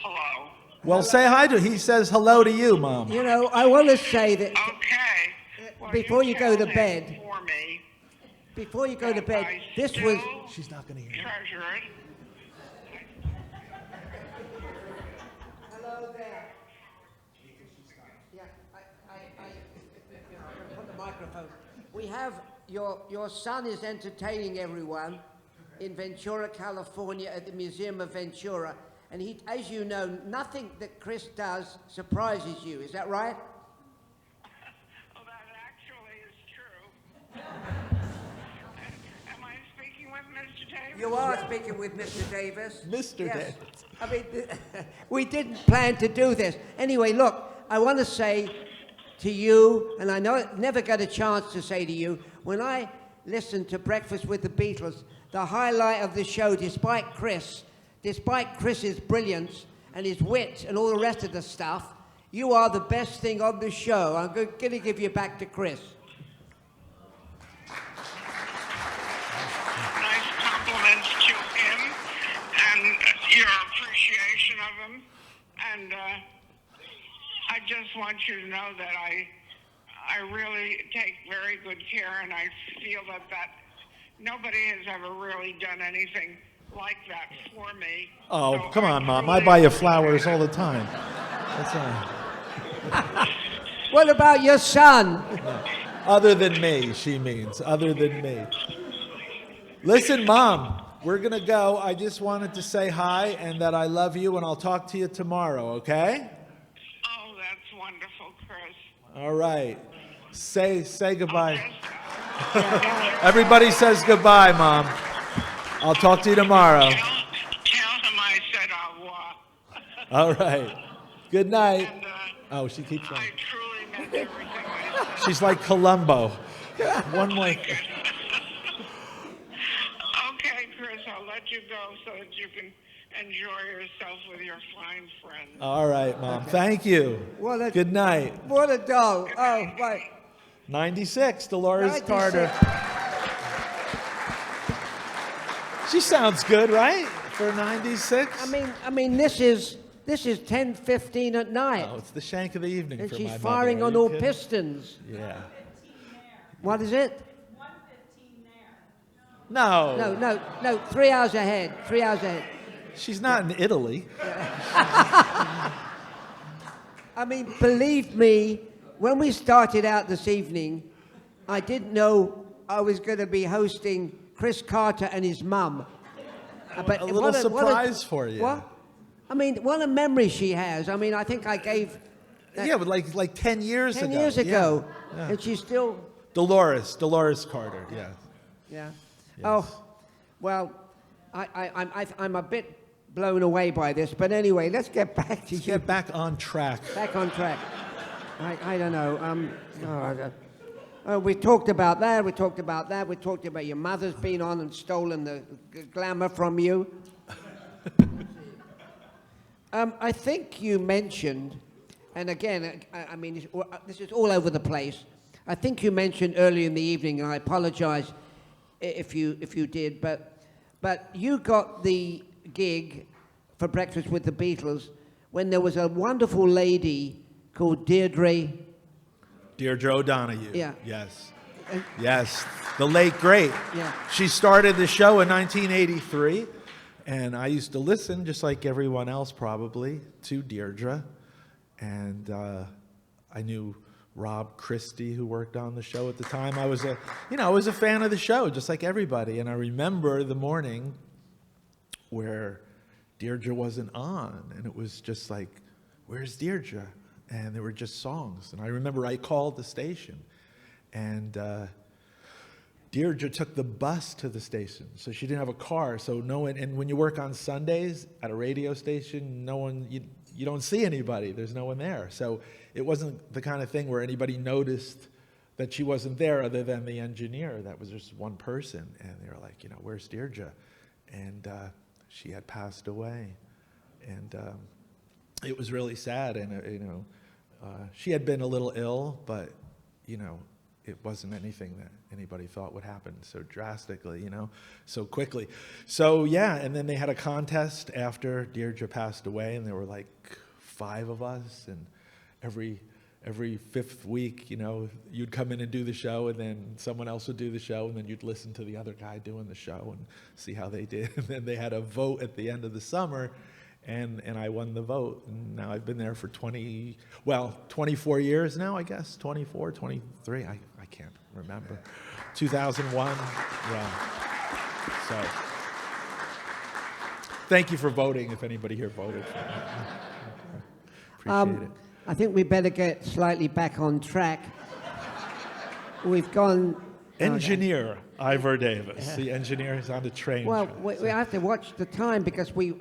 hello. Well, say hi to him. He says hello to you, Mom. You know, I want to say that Okay. Well, before you go to tell him bed, for me before you go to that bed, I this still was. She's not going to hear. treasure it. Hello there. Yeah, put the microphone. We have your son is entertaining everyone in Ventura, California, at the Museum of Ventura, and he, as you know, nothing that Chris does surprises you. Is that right? Well, that actually is true. Am I speaking with Mr. Davis? You are speaking with Mr. Davis. Mr. Yes. Davis. I mean, we didn't plan to do this. Anyway, look, I want to say to you, and I know I never got a chance to say to you, when I listened to Breakfast with the Beatles, the highlight of the show, despite Chris's brilliance and his wit and all the rest of the stuff, you are the best thing on the show. I'm going to give you back to Chris. Nice compliments to him and your appreciation of him. And I just want you to know that I really take very good care, and I feel that nobody has ever really done anything like that for me. Oh, So come on, Mom. I truly buy you flowers all the time. That's all. What about your son? Other than me, she means. Other than me. Listen, Mom, we're going to go. I just wanted to say hi and that I love you, and I'll talk to you tomorrow, okay? Oh, that's wonderful, Chris. All right. Say goodbye. Everybody says goodbye, Mom. I'll talk to you tomorrow. Tell him I said au revoir. All right. Good night. And, Oh, she keeps on. I truly meant everything I said. She's like Columbo. One more. Okay, Chris, I'll let you go so that you can enjoy yourself with your fine friends. All right, Mom. Thank you. Good night. What a doll. Oh, right. 96, Dolores 96. Carter. She sounds good, right? For 96? I mean, this is 10:15 at night. Oh, it's the shank of the evening And for she's my mother. firing Are on you all kidding? pistons. Yeah. What is it? No. No, 3 hours ahead. 3 hours ahead. She's not in Italy. I mean, believe me, when we started out this evening, I didn't know I was going to be hosting Chris Carter and his mum. But A little what surprise for you. What? I mean, what a memory she has. I mean, I think I gave... Yeah, but like 10 years 10 ago. years ago. Yeah. And she's still... Dolores Carter, yeah. Yeah. Yes. Oh, well, I'm a bit blown away by this, but anyway, let's get back to you. Get back on track. Back on track. I don't know. We talked about that. We talked about that. We talked about your mother's been on and stolen the glamour from you. I think you mentioned, and again, I mean, this is all over the place. I think you mentioned earlier in the evening, and I apologize if you did, but you got the gig for Breakfast with the Beatles when there was a wonderful lady called Deirdre O'Donoghue. Yeah. Yes. Yes. The late great. Yeah. She started the show in 1983, and I used to listen, just like everyone else probably, to Deirdre. And I knew Rob Christie, who worked on the show at the time. I was a fan of the show, just like everybody. And I remember the morning where Deirdre wasn't on, and it was just like, where's Deirdre? And there were just songs. And I remember I called the station, and Deirdre took the bus to the station, so she didn't have a car. So no one, and when you work on Sundays at a radio station, no one, you don't see anybody. There's no one there. So it wasn't the kind of thing where anybody noticed that she wasn't there other than the engineer. That was just one person. And they were like, where's Deirdre? And she had passed away. And it was really sad. And, she had been a little ill, but, it wasn't anything that anybody thought would happen so drastically, so quickly. So, yeah, and then they had a contest after Deirdre passed away, and there were like 5 of us, and every 5th week, you'd come in and do the show, and then someone else would do the show, and then you'd listen to the other guy doing the show and see how they did. And then they had a vote at the end of the summer, and I won the vote. And now I've been there for 24 years now, I guess, 24, 23, I can't remember. 2001, yeah. So, thank you for voting, if anybody here voted for me. Appreciate it. I think we better get slightly back on track. We've gone... Engineer Ivor Davis. The engineer is on the train. Well, we have to watch the time because we've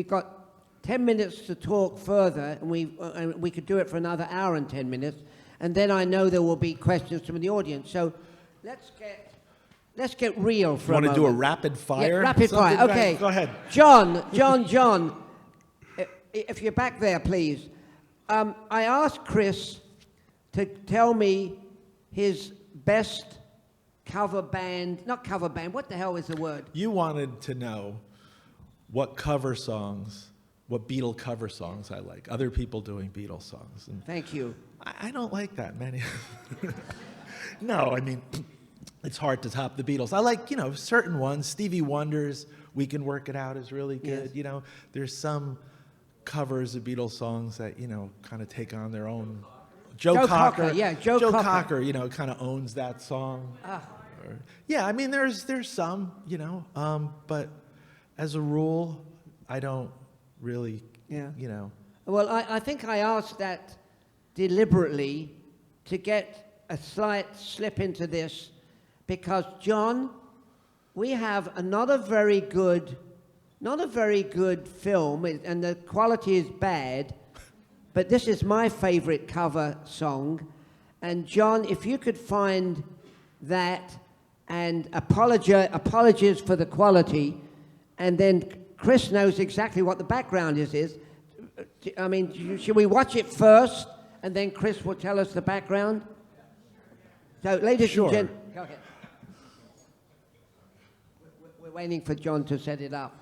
got 10 minutes to talk further, and we could do it for another hour and 10 minutes, and then I know there will be questions from the audience. So let's get real for a moment. Want to do a rapid fire? Yeah, rapid fire. Okay. Go ahead. John. If you're back there, please. I asked Chris to tell me his best what the hell is the word? You wanted to know what Beatle cover songs I like, other people doing Beatles songs. And thank you. I don't like that many. No, I mean, it's hard to top the Beatles. I like, certain ones. Stevie Wonder's We Can Work It Out is really good. Yes. There's some covers of Beatles songs that, kind of take on their own. Joe Cocker. Yeah, Joe Cocker, kind of owns that song. Yeah, I mean, there's some, but as a rule, I don't really, Well, I think I asked that deliberately to get a slight slip into this because, John, we have not a very good film, and the quality is bad, but this is my favorite cover song. And John, if you could find that, and apologies for the quality, and then Chris knows exactly what the background is. I mean, should we watch it first, and then Chris will tell us the background? So, ladies and gentlemen, go ahead. We're waiting for John to set it up.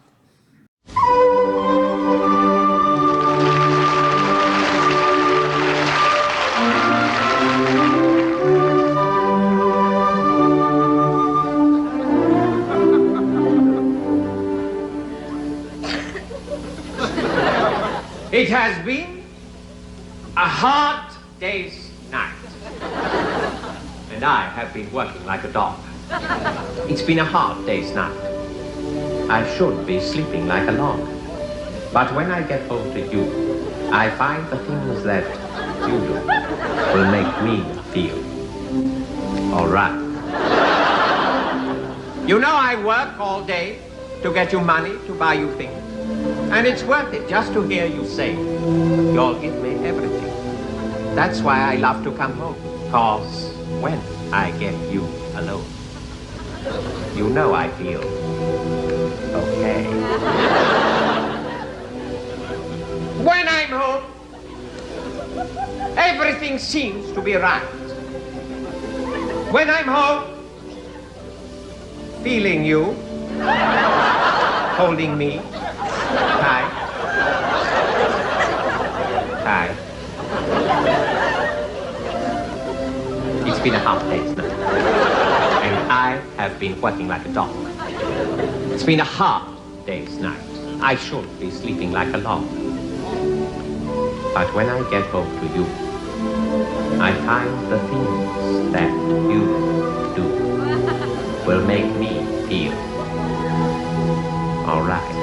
It has been a hard day's night, and I have been working like a dog. It's been a hard day's night. I should be sleeping like a log, but when I get home to you, I find the things that you do will make me feel all right. I work all day to get you money to buy you things. And it's worth it just to hear you say, you'll give me everything. That's why I love to come home, 'cause when I get you alone, I feel okay. When I'm home, everything seems to be right. When I'm home, feeling you, holding me, tight. It's been a hard day's night, and I have been working like a dog. It's been a hard day's night. I should be sleeping like a log. But when I get home to you, I find the things that you do will make me feel all right.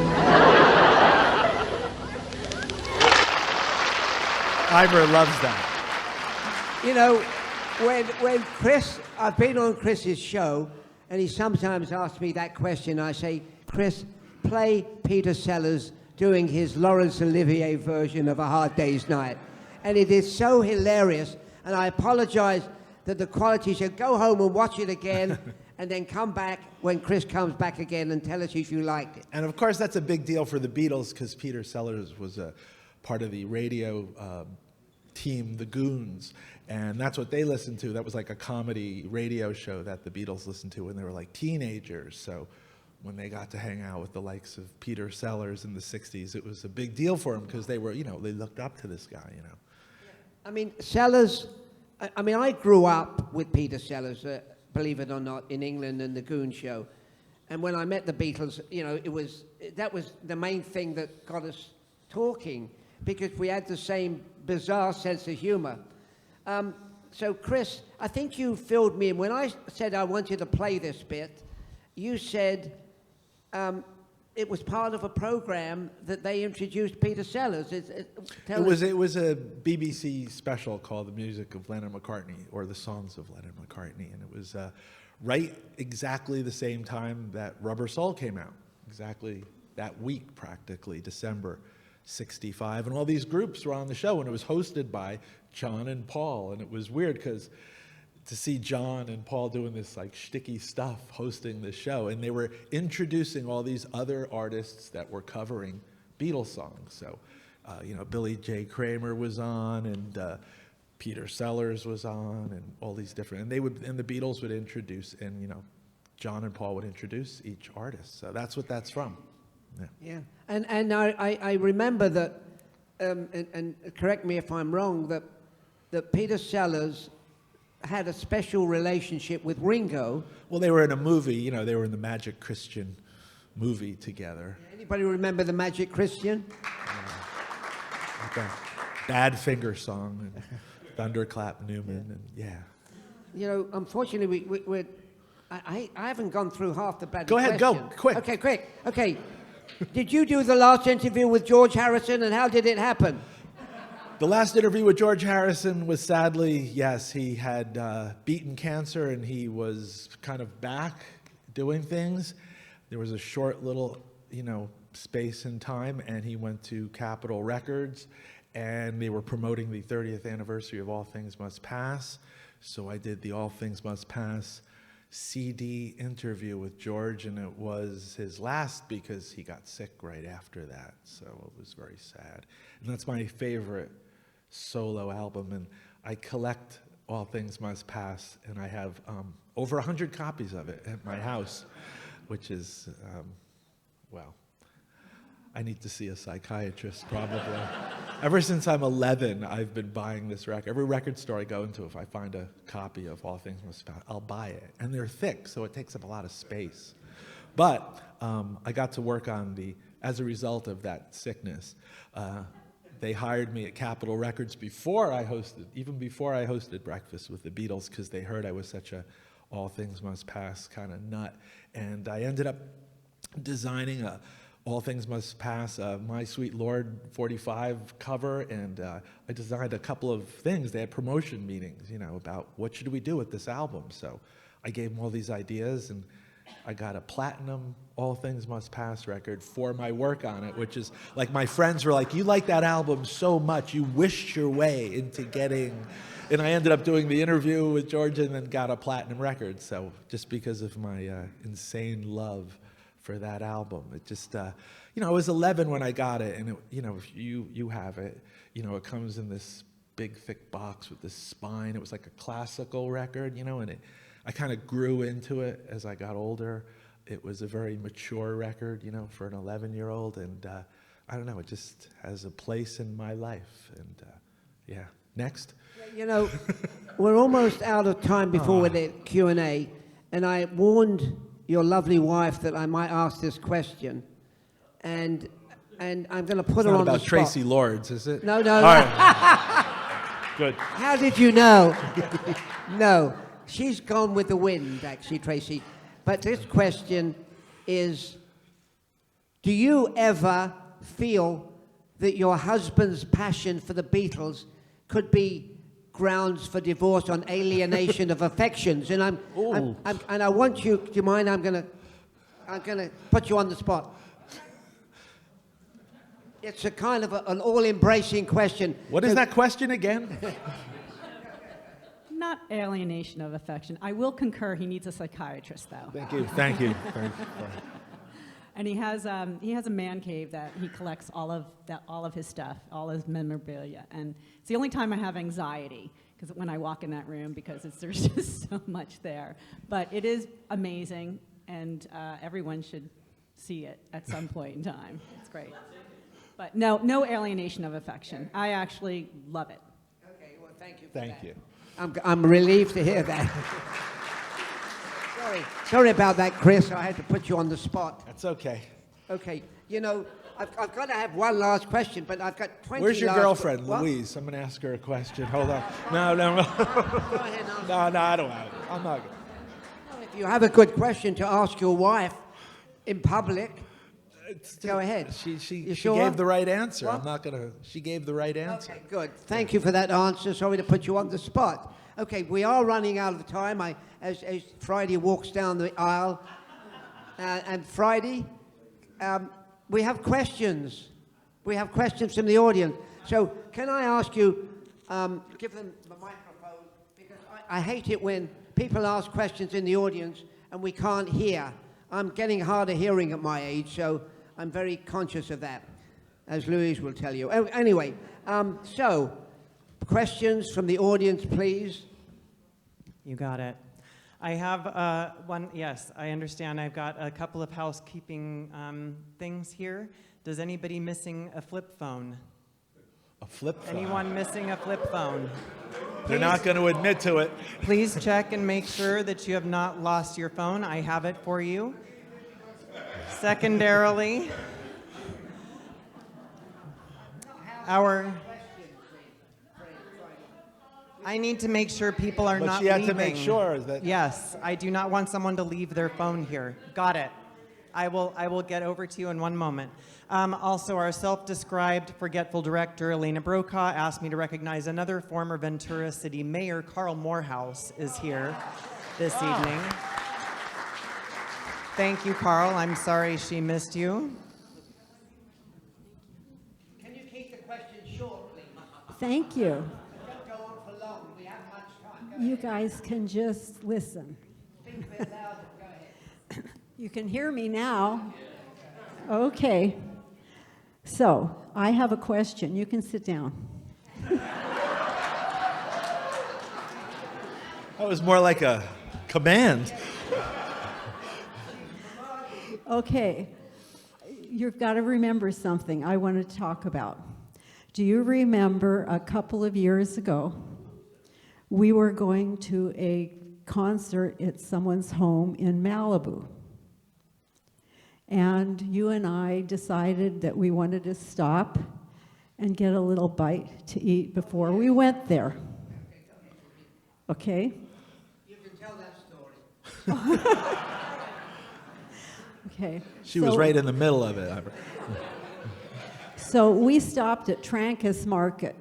Ivor loves that. You know, when Chris, I've been on Chris's show, and he sometimes asks me that question. I say, Chris, play Peter Sellers doing his Laurence Olivier version of A Hard Day's Night. And it is so hilarious, and I apologize that the quality should go home and watch it again, and then come back when Chris comes back again and tell us if you liked it. And of course, that's a big deal for the Beatles because Peter Sellers was a part of the radio team, the Goons, and that's what they listened to. That was like a comedy radio show that the Beatles listened to when they were like teenagers. So when they got to hang out with the likes of Peter Sellers in the 60s, it was a big deal for them because they were, they looked up to this guy, I mean, Sellers, I grew up with Peter Sellers, believe it or not, in England and the Goon Show. And when I met the Beatles, that was the main thing that got us talking, because we had the same bizarre sense of humor. So, Chris, I think you filled me in. When I said I wanted to play this bit, you said it was part of a program that they introduced Peter Sellers. It was a BBC special called The Music of Lennon McCartney, or The Songs of Lennon McCartney, and it was exactly the same time that Rubber Soul came out, exactly that week, practically, December '65, and all these groups were on the show, and it was hosted by John and Paul, and it was weird because to see John and Paul doing this like shticky stuff hosting the show, and they were introducing all these other artists that were covering Beatles songs. So, Billy J. Kramer was on, and Peter Sellers was on, and all these different, and the Beatles would introduce, and John and Paul would introduce each artist. So that's what that's from. Yeah. And I remember that, and correct me if I'm wrong, that Peter Sellers had a special relationship with Ringo. Well, they were in a movie, they were in the Magic Christian movie together. Anybody remember the Magic Christian? Like a Badfinger song, and Thunderclap Newman, and Unfortunately, I haven't gone through half the bloody Go ahead, question. go, quick. Okay, quick. Okay. Did you do the last interview with George Harrison, and how did it happen? The last interview with George Harrison was sadly, yes, he had beaten cancer and he was kind of back doing things. There was a short little, space in time, and he went to Capitol Records, and they were promoting the 30th anniversary of All Things Must Pass. So I did the All Things Must Pass CD interview with George, and it was his last because he got sick right after that. So it was very sad. And that's my favorite solo album, and I collect All Things Must Pass, and I have over 100 copies of it at my house, which is, I need to see a psychiatrist probably. Ever since I'm 11, I've been buying this record. Every record store I go into, if I find a copy of All Things Must Pass, I'll buy it. And they're thick, so it takes up a lot of space. But I got to work on as a result of that sickness, they hired me at Capitol Records even before I hosted Breakfast with the Beatles, because they heard I was such a All Things Must Pass kind of nut. And I ended up designing a All Things Must Pass, My Sweet Lord 45 cover, and I designed a couple of things. They had promotion meetings, about what should we do with this album. So I gave them all these ideas, and I got a platinum All Things Must Pass record for my work on it, which is like, my friends were like, you like that album so much, you wished your way into getting, and I ended up doing the interview with George and then got a platinum record. So just because of my insane love for that album. It just, I was 11 when I got it, and if you have it, it comes in this big thick box with this spine. It was like a classical record, and I kind of grew into it as I got older. It was a very mature record, for an 11-year-old, and I don't know, it just has a place in my life, and next. We're almost out of time before the Q&A, and I warned your lovely wife that I might ask this question, and I'm going to put her on the spot. It's not about Tracy Lords, is it? No. All right. Good. How did you know? No, she's gone with the wind, actually, Tracy. But this question is, do you ever feel that your husband's passion for the Beatles could be grounds for divorce on alienation of affections, and and I want you. Do you mind? I'm gonna put you on the spot. It's a kind of an all-embracing question. What is that question again? Not alienation of affection. I will concur he needs a psychiatrist, though. Thank you. Thank you. And he has a man cave that he collects all of his stuff, all his memorabilia. And it's the only time I have anxiety, because when I walk in that room, because there's just so much there. But it is amazing, and everyone should see it at some point in time. It's great. But no alienation of affection. I actually love it. Okay, well, thank you for Thank that. you. I'm relieved to hear that. Sorry about that, Chris. I had to put you on the spot. That's okay. Okay, you know, I've got to have one last question, but I've got 20 Where's your last girlfriend, What? Louise? I'm going to ask her a question. Hold on. No. Go ahead, No, I don't have it. I'm not going Well, if you have a good question to ask your wife in public, go ahead. She sure? gave the right answer. What? I'm not going to. She gave the right answer. Okay, good. Thank you for that answer. Sorry to put you on the spot. Okay, we are running out of time. As Friday walks down the aisle, and Friday, we have questions. We have questions from the audience. So can I ask you, give them the microphone, because I hate it when people ask questions in the audience and we can't hear. I'm getting harder hearing at my age, so I'm very conscious of that, as Louise will tell you. Anyway, so questions from the audience, please. You got it. I have one. Yes, I understand. I've got a couple of housekeeping things here. Does anybody missing a flip phone? A flip phone? Anyone missing a flip phone? They're not going to admit to it. Please check and make sure that you have not lost your phone. I have it for you. Secondarily, I need to make sure people are not leaving. But leaving. she had to make sure that... Yes, I do not want someone to leave their phone here. Got it. I will get over to you in one moment. Also, our self-described forgetful director, Elena Brokaw, asked me to recognize another former Ventura City Mayor, Carl Morehouse, is here this evening. Thank you, Carl. I'm sorry she missed you. Can you keep the question short, please? Thank you. Don't go on for long. We have much time. You guys can just listen. Speak a bit louder. Go ahead. You can hear me now. Okay. So, I have a question. You can sit down. That was more like a command. Okay. You've got to remember something I want to talk about. Do you remember a couple of years ago, we were going to a concert at someone's home in Malibu? And you and I decided that we wanted to stop and get a little bite to eat before we went there. Okay? You can tell that story. Okay. She was right in the middle of it. So we stopped at Trancas Market,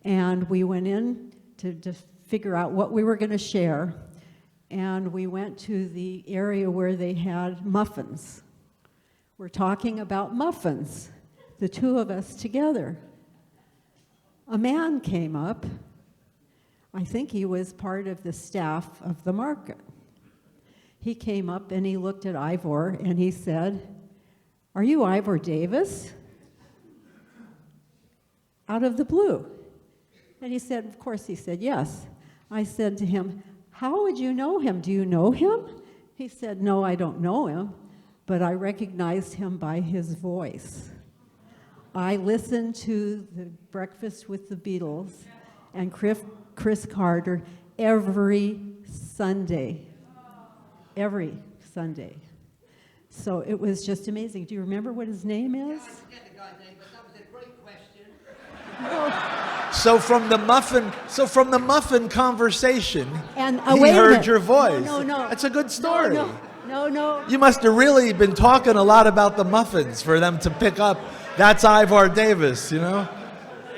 and we went in to figure out what we were going to share, and we went to the area where they had muffins. We're talking about muffins, the two of us together. A man came up. I think he was part of the staff of the market. He came up and he looked at Ivor and he said, "Are you Ivor Davis?" Out of the blue. And he said, of course he said, yes. I said to him, "How would you know him? Do you know him?" He said, "No, I don't know him, but I recognized him by his voice. I listened to the Breakfast with the Beatles and Chris Carter every Sunday. Every Sunday. So it was just amazing. Do you remember what his name is? I forget the guy's name, but that was a great question. So from the muffin conversation, And he heard your voice. No. That's a good story. No. You must have really been talking a lot about the muffins for them to pick up. That's Ivor Davis, you know?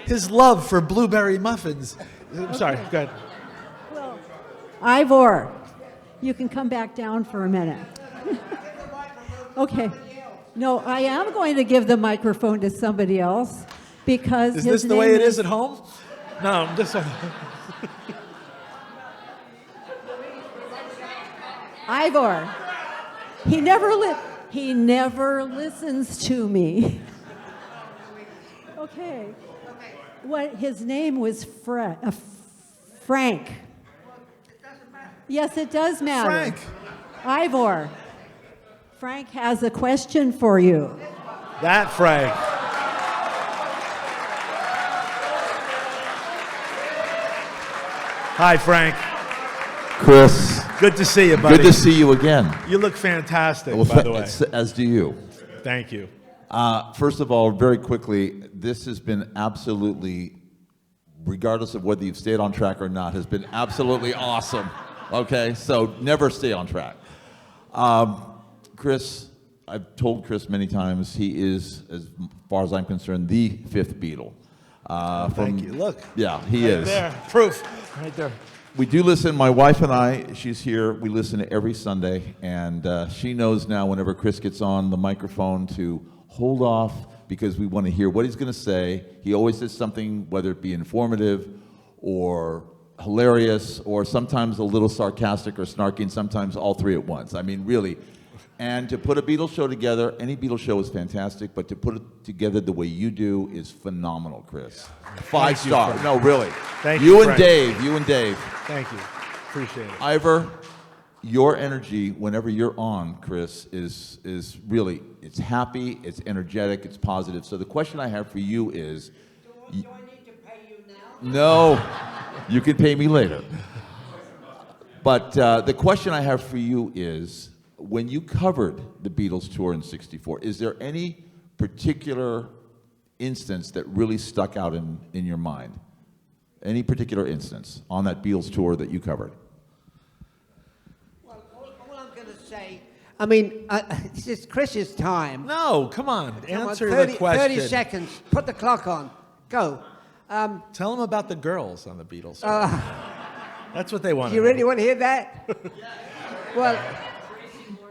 His love for blueberry muffins I'm sorry, go ahead. Ivor, you can come back down for a minute. Okay. No, I am going to give the microphone to somebody else because Is his this the way name it is at home? No, I'm just... Ivor. He never listens to me. Okay. What his name was Frank. Yes, it does matter. Frank. Ivor. Frank has a question for you. That Frank. Hi, Frank. Chris. Good to see you, buddy. Good to see you again. You look fantastic, Well, by the way. As do you. Thank you. First of all, very quickly, this has been absolutely, regardless of whether you've stayed on track or not, has been absolutely awesome. Okay, so never stay on track. Chris, I've told Chris many times, he is, as far as I'm concerned, the fifth Beatle. Thank you. Look. Yeah, he right is. There. Proof. Right there. We do listen, my wife and I, she's here, we listen every Sunday, and she knows now whenever Chris gets on the microphone to hold off because we want to hear what he's going to say. He always says something, whether it be informative or hilarious or sometimes a little sarcastic or snarky, and sometimes all three at once. I mean, really. And to put a Beatles show together, any Beatles show is fantastic, but to put it together the way you do is phenomenal, Chris. 5 star. Frank. No, really. Thank you. you, And Frank. Dave. You and Dave. Thank you. Appreciate it. Ivor, your energy whenever you're on, Chris, is really, it's happy, it's energetic, it's positive. So the question I have for you is... Do I need to pay you now? No, you can pay me later. But the question I have for you is, when you covered the Beatles tour in '64, is there any particular instance that really stuck out in your mind? Any particular instance on that Beatles tour that you covered? Well, all I'm going to say, I mean, this is Chris's time. No, come on. Answer 30, the question. 30 seconds. Put the clock on. Go. Tell them about the girls on the Beatles. That's what they want. Do you really want to hear that?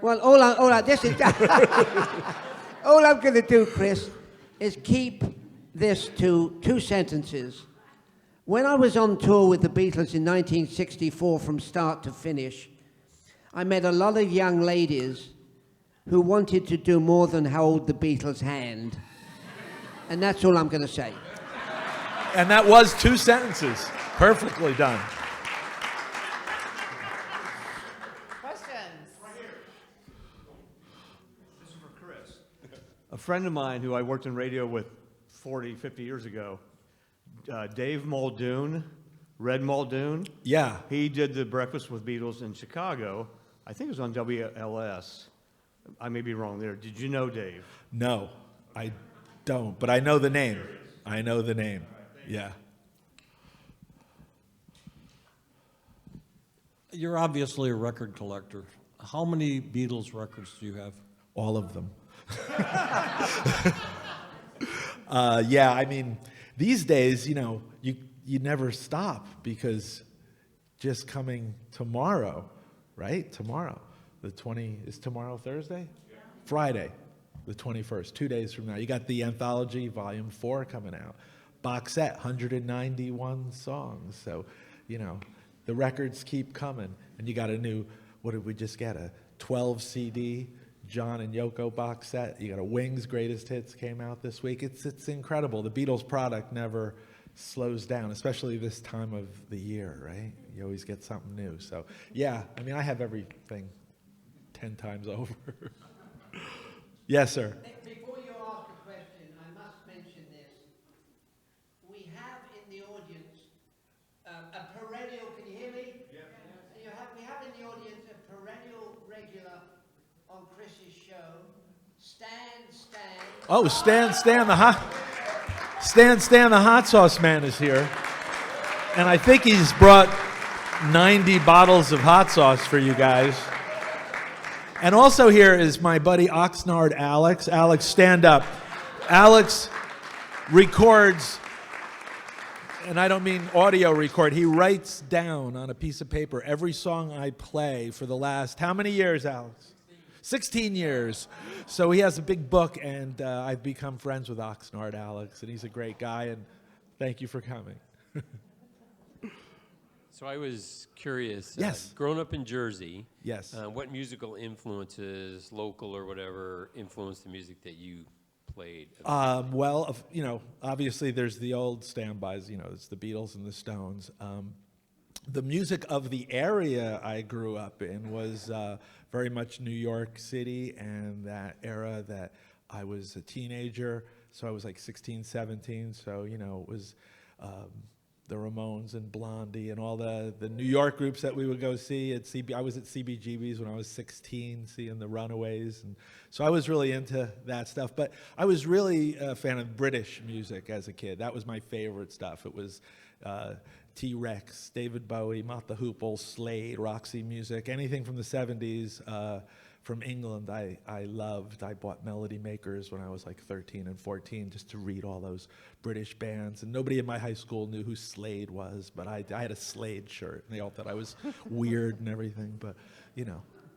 Well, all I'm going to do, Chris, is keep this to 2 sentences. When I was on tour with the Beatles in 1964 from start to finish, I met a lot of young ladies who wanted to do more than hold the Beatles' hand. And that's all I'm going to say. And that was 2 sentences. Perfectly done. A friend of mine who I worked in radio with 40, 50 years ago, Dave Muldoon, Red Muldoon. Yeah. He did the Breakfast with Beatles in Chicago. I think it was on WLS. I may be wrong there. Did you know Dave? No, I don't, but I know the name. I know the name. Yeah. You're obviously a record collector. How many Beatles records do you have? All of them. Yeah, I mean, these days, you know, you never stop because just coming tomorrow, right? Tomorrow, is tomorrow Thursday? Yeah. Friday, the 21st, 2 days from now. You got the Anthology Volume 4 coming out. Box set, 191 songs. So, you know, the records keep coming. And you got a new, what did we just get? A 12 CD John and Yoko box set. You got a Wings Greatest Hits came out this week. It's incredible. The Beatles product never slows down, especially this time of the year, right? You always get something new. So, yeah, I mean, I have everything 10 times over. Yes, sir. Before you ask a question, I must mention this. We have in the audience a perennial, can you hear me? Yeah. We have in the audience a perennial regular on Chris's show, Stan. Oh, Stan, the hot sauce man is here. And I think he's brought 90 bottles of hot sauce for you guys. And also here is my buddy Oxnard Alex. Alex, stand up. Alex records and I don't mean audio record, he writes down on a piece of paper every song I play for the last, how many years, Alex? 16 years. So he has a big book, and I've become friends with Oxnard Alex, and he's a great guy, and thank you for coming. So I was curious. Yes. Growing up in Jersey. Yes. What musical influences, local or whatever, influenced the music that you played? Well, obviously there's the old standbys. It's the Beatles and the Stones. The music of the area I grew up in was very much New York City, and that era that I was a teenager. So I was like 16, 17. So it was. The Ramones and Blondie and all the New York groups that we would go see at I was at CBGB's when I was 16, seeing the Runaways, and so I was really into that stuff. But I was really a fan of British music as a kid. That was my favorite stuff. It was T-Rex, David Bowie, Mott the Hoople, Slade, Roxy Music, anything from the 70s. From England, I loved. I bought Melody Makers when I was like 13 and 14 just to read all those British bands. And nobody in my high school knew who Slade was, but I had a Slade shirt, and they all thought I was weird and everything. But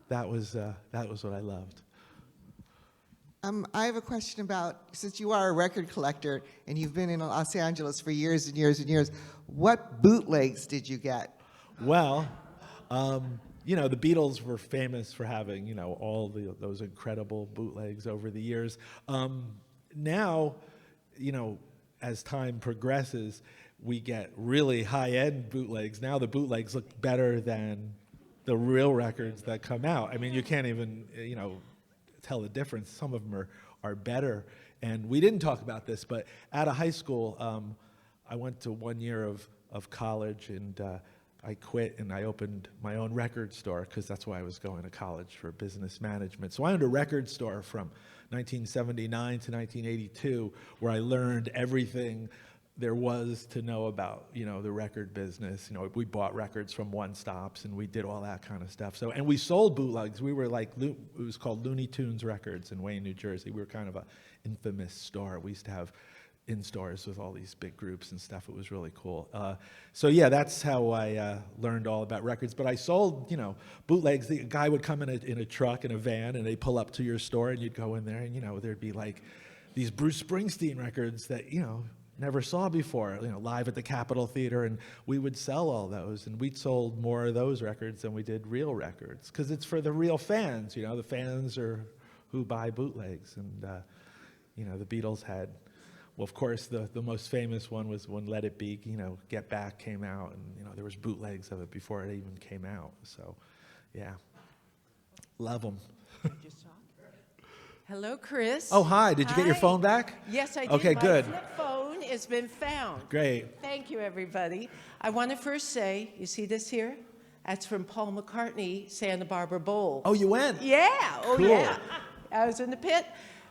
that was what I loved. I have a question about, since you are a record collector and you've been in Los Angeles for years and years and years, what bootlegs did you get? Well. The Beatles were famous for having, all those incredible bootlegs over the years. Now, as time progresses, we get really high-end bootlegs. Now the bootlegs look better than the real records that come out. I mean, you can't even, tell the difference. Some of them are better. And we didn't talk about this, but out of high school, I went to 1 year of college, and I quit and I opened my own record store because that's why I was going to college, for business management. So I owned a record store from 1979 to 1982 where I learned everything there was to know about, the record business. We bought records from one stops and we did all that kind of stuff. And we sold bootlegs. We were like, it was called Looney Tunes Records in Wayne, New Jersey. We were kind of an infamous store. We used to have in stores with all these big groups and stuff. It was really cool. That's how I learned all about records. But I sold, bootlegs. The guy would come in a truck, in a van, and they'd pull up to your store, and you'd go in there, and there'd be like these Bruce Springsteen records that never saw before, live at the Capitol Theater, and we would sell all those, and we sold more of those records than we did real records, because it's for the real fans. The fans are who buy bootlegs, and the Beatles had. Well, of course, the most famous one was when Let It Be, Get Back came out, and there was bootlegs of it before it even came out. So, yeah, love them. Hello, Chris. Oh, hi. Did you get your phone back? Yes, I did. Okay, good. My flip phone has been found. Great. Thank you, everybody. I want to first say, you see this here? That's from Paul McCartney, Santa Barbara Bowl. Oh, you went? Yeah. Oh, cool. yeah. I was in the pit.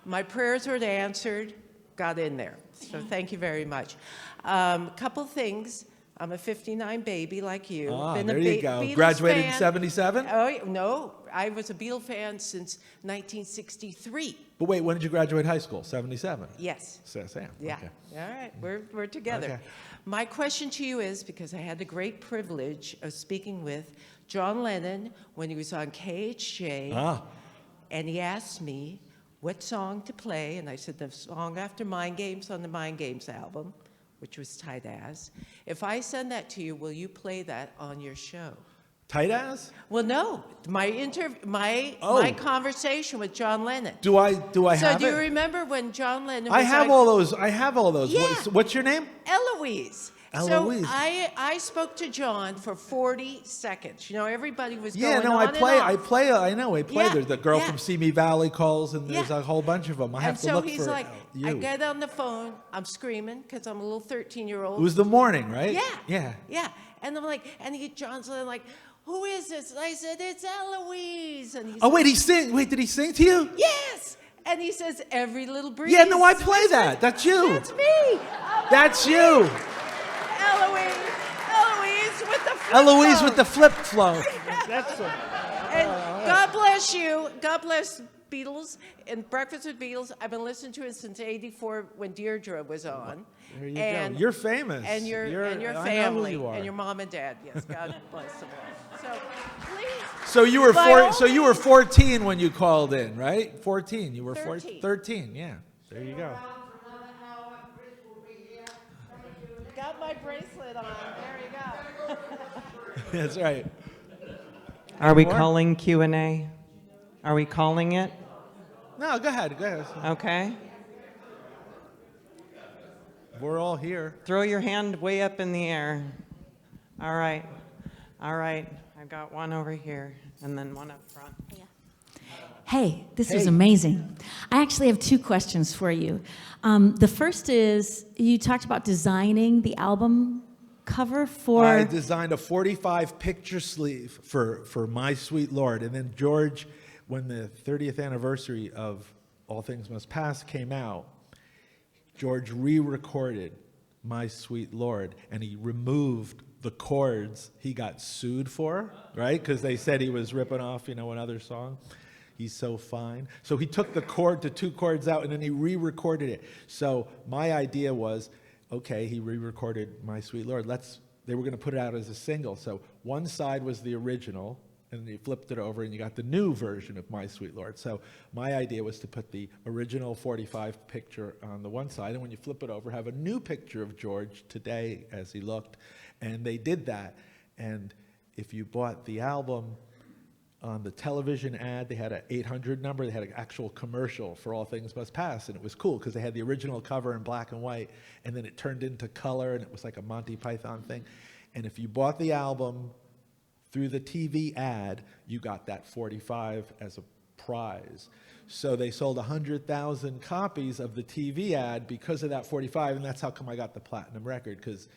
My prayers were answered. Got in there. So thank you very much. Couple things. I'm a 59 baby like you. There you go. Beatles Graduated fan. in 77? Oh, no. I was a Beatle fan since 1963. But wait, when did you graduate high school? 77? Yes. Sam. Yeah. Okay. All right. We're together. Okay. My question to you is, because I had the great privilege of speaking with John Lennon when he was on KHJ, and he asked me what song to play, and I said the song after Mind Games on the Mind Games album, which was Tight As. If I send that to you, will you play that on your show? Tight As? Well, no. My conversation with John Lennon. Do I have it? So do you remember when John Lennon was I have all those. Yeah. What's your name? Eloise. Eloise. So I spoke to John for 40 seconds. Everybody was going I on play. and on. I play. Yeah, There's the girl yeah. from Simi Valley calls, and there's a whole bunch of them. I have to look for he's like, you. I get on the phone, I'm screaming because I'm a little 13-year-old. It was the morning, right? Yeah. And I'm like, John's like, who is this? And I said, it's Eloise. And he said, wait, did he sing to you? Yes. And he says, every little breeze. Yeah, no, I play that. That's you. That's me. That's you. Eloise with the flip Eloise with the flip flow. And God bless you. God bless Beatles and Breakfast with Beatles. I've been listening to it since '84 when Deirdre was on. There you go. You're famous. And your I know who family you are. and your mom and dad. Yes, God bless them all. So please. So you were by all so you were 14 when you called in, right? 14. You were 13. 13. Yeah. There you go. Got my bracelet on. There you go. That's right. Are we More? calling Q&A? Are we calling it? No, go ahead. Go ahead. Okay. We're all here. Throw your hand way up in the air. All right. All right. I've got one over here and then one up front. Hey, this is amazing. I actually have two questions for you. The first is, you talked about designing the album cover for... I designed a 45 picture sleeve for My Sweet Lord. And then George, when the 30th anniversary of All Things Must Pass came out, George re-recorded My Sweet Lord, and he removed the chords he got sued for, right? Because they said he was ripping off, another song. He's so fine. So he took the two chords out, and then he re-recorded it. So my idea was, okay, he re-recorded My Sweet Lord. They were going to put it out as a single. So one side was the original, and then you flipped it over, and you got the new version of My Sweet Lord. So my idea was to put the original 45 picture on the one side, and when you flip it over, have a new picture of George today as he looked. And they did that. And if you bought the album, on the television ad, they had an 800 number. They had an actual commercial for All Things Must Pass, and it was cool because they had the original cover in black and white, and then it turned into color, and it was like a Monty Python thing. And if you bought the album through the TV ad, you got that 45 as a prize. So they sold 100,000 copies of the TV ad because of that 45, and that's how come I got the platinum record, because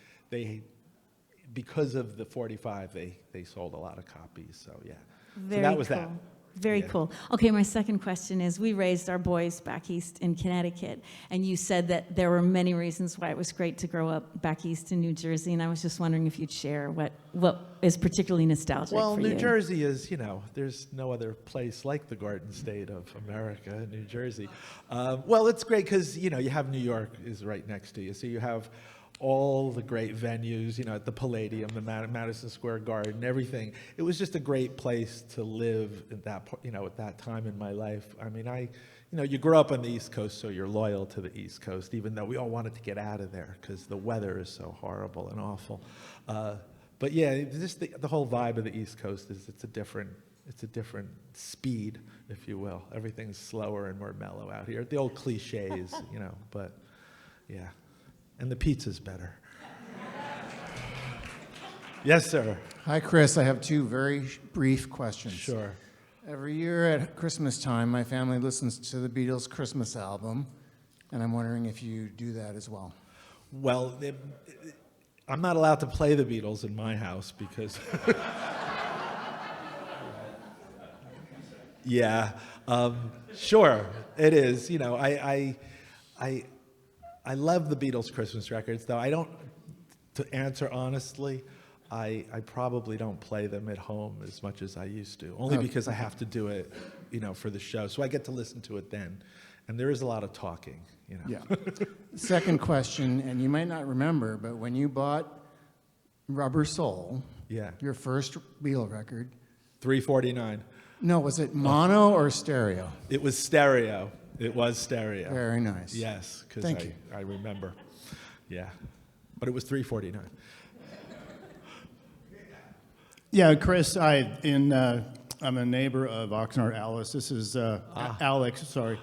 of the 45, they sold a lot of copies. So yeah. Very so that was cool. that. Very Yeah. cool. Okay, my second question is, we raised our boys back east in Connecticut, and you said that there were many reasons why it was great to grow up back east in New Jersey, and I was just wondering if you'd share what is particularly nostalgic Well, for New you. Jersey is, there's no other place like the Garden State of America, New Jersey. Well, it's great because, you have New York is right next to you, so you have all the great venues, at the Palladium, the Madison Square Garden, everything. It was just a great place to live at that, at that time in my life. I mean, you grow up on the East Coast, so you're loyal to the East Coast, even though we all wanted to get out of there because the weather is so horrible and awful. But yeah, just the whole vibe of the East Coast is it's a different speed, if you will. Everything's slower and more mellow out here. The old cliches, but yeah. And the pizza's better. Yes, sir. Hi, Chris. I have two very brief questions. Sure. Every year at Christmas time, my family listens to the Beatles' Christmas album, and I'm wondering if you do that as well. Well, I'm not allowed to play the Beatles in my house because... Yeah, sure, it is. I love the Beatles Christmas records, though to answer honestly, I probably don't play them at home as much as I used to, only because I have to do it, for the show. So I get to listen to it then. And there is a lot of talking, Yeah. Second question, and you might not remember, but when you bought Rubber Soul, your first Beatle record, $3.49. No, was it mono or stereo? It was stereo. It was stereo. Very nice. Yes, because I remember. Yeah, but it was $3.49. Yeah, Chris, I'm a neighbor of Oxnard Alice. This is Alex. Sorry,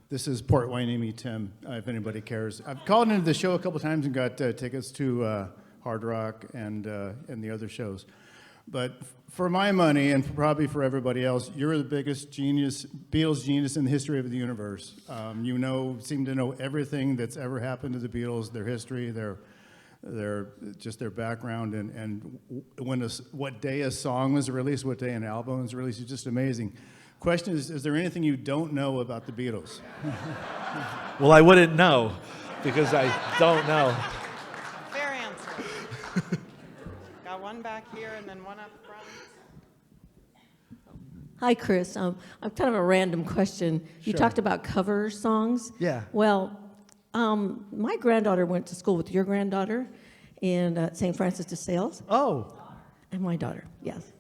this is Port Hueneme Tim. If anybody cares, I've called into the show a couple times and got tickets to Hard Rock and the other shows. But for my money, and probably for everybody else, you're the biggest Beatles genius in the history of the universe. Seem to know everything that's ever happened to the Beatles, their history, their background, and what day a song was released, what day an album was released. It's just amazing. Question is there anything you don't know about the Beatles? Well, I wouldn't know because I don't know. Fair answer. Got one back here and then one up front. Hi, Chris. I'm kind of a random question. You Sure. talked about cover songs. Yeah. Well, my granddaughter went to school with your granddaughter in St. Francis de Sales. Oh. And my daughter, yes.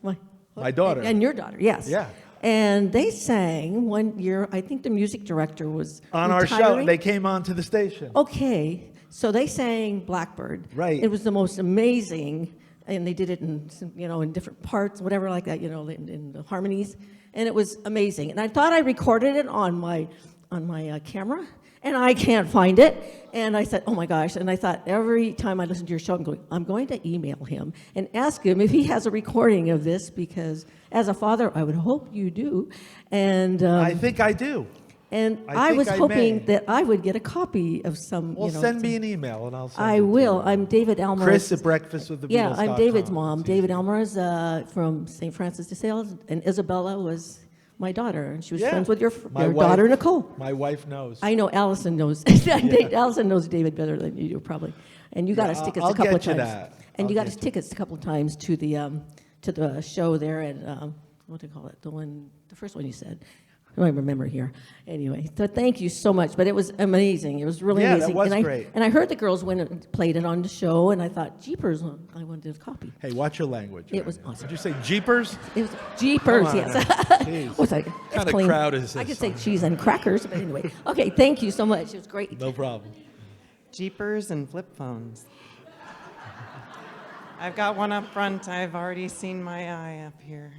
My daughter. And your daughter, yes. Yeah. And they sang one year, I think the music director was On our show, retiring. they came on to the station. Okay, so they sang Blackbird. Right. It was the most amazing, and they did it in, in different parts, whatever like that, in the harmonies, and it was amazing. And I thought I recorded it on my camera, and I can't find it. And I said, oh my gosh. And I thought every time I listen to your show, I'm going to email him and ask him if he has a recording of this, because as a father, I would hope you do. And I think I do. And I I was think I hoping may. that I would get a copy of some. Well, send me an email and I'll send I it to will. you. I'm David Elmer. Chris at breakfastwiththebeatles.com. Yeah, I'm David's mom. David Elmer is from St. Francis de Sales, and Isabella was my daughter, and she was Yeah. friends with your My daughter, wife- Nicole. My wife knows. I know Allison knows. Allison knows David better than you do, probably. And you got us Yeah, tickets I'll a couple get of you times. that. And I'll you got get us tickets a couple of times to the show there at what do you call it? The first one you said. I don't remember here. Anyway, so thank you so much. But it was amazing. It was really Yeah, that amazing. was and great. And I heard the girls went and played it on the show, and I thought, jeepers, I wanted a copy. Hey, watch your language. It was awesome. Did you say jeepers? It was jeepers, Come on yes. now. Jeez. What's that? What That's kind of clean. crowd is I this? could say cheese and crackers, but anyway. Okay, thank you so much. It was great. No problem. Jeepers and flip phones. I've got one up front. I've already seen my eye up here.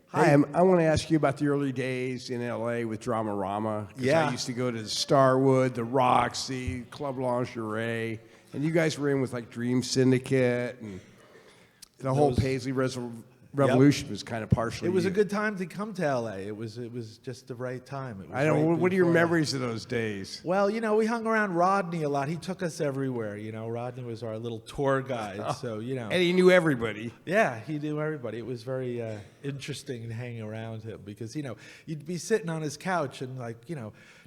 Hi, I want to ask you about the early days in LA with Dramarama. 'Cause Yeah. I used to go to the Starwood, the Roxy, Club Lingerie, and you guys were in with like Dream Syndicate, and the whole Those- Paisley Revolution was kind of partially. It was a you. good time to come to LA. It was just the right time. It was I don't. right What are your before- memories of those days? Well, we hung around Rodney a lot. He took us everywhere. Rodney was our little tour guide. So And he knew everybody. Yeah, he knew everybody. It was very interesting to hang around him because, you'd be sitting on his couch and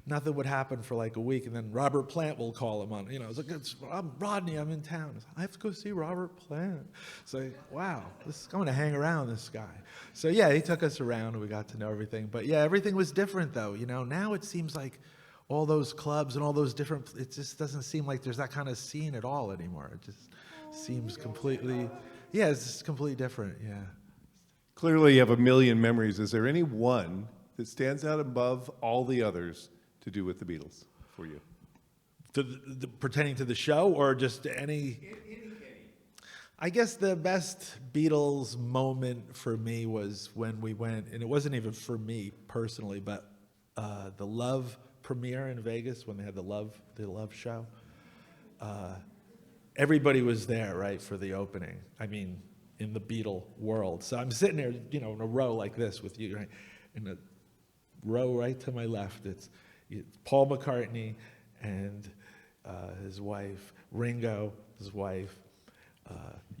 nothing would happen for like a week. And then Robert Plant will call him on, it's like, I'm Rodney, I'm in town. I have to go see Robert Plant. So, wow, I'm going to hang around this guy. So, yeah, he took us around and we got to know everything. But, yeah, everything was different, though. Now it seems like all those clubs and all those different, it just doesn't seem like there's that kind of scene at all anymore. It just seems completely, it's just completely different, yeah. Clearly, you have a million memories. Is there any one that stands out above all the others to do with the Beatles for you? Pertaining to the show or just any? I guess the best Beatles moment for me was when we went, and it wasn't even for me personally, but the Love premiere in Vegas when they had the Love show. Everybody was there, right, for the opening. I mean, in the Beatle world. So I'm sitting there, in a row like this with you, right? In the row right to my left, it's Paul McCartney and his wife, Ringo, his wife,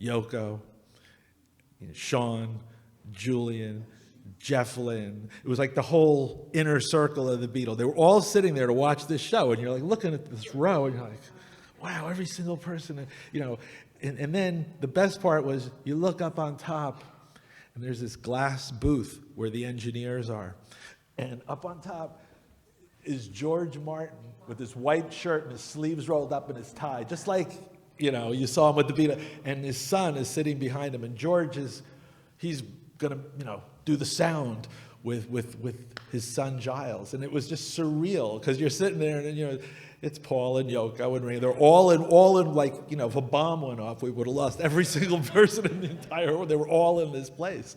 Yoko, Sean, Julian, Jeff Lynne. It was like the whole inner circle of the Beatles. They were all sitting there to watch this show, and you're like looking at this row, and you're like, wow, every single person, And then the best part was you look up on top, and there's this glass booth where the engineers are. And up on top is George Martin with his white shirt and his sleeves rolled up and his tie, just like, you saw him with the Beatles. And his son is sitting behind him, and George he's going to, do the sound with his son Giles. And it was just surreal because you're sitting there and, it's Paul and Yoko and Ringo. They're all in like, if a bomb went off, we would have lost every single person in the entire world. They were all in this place.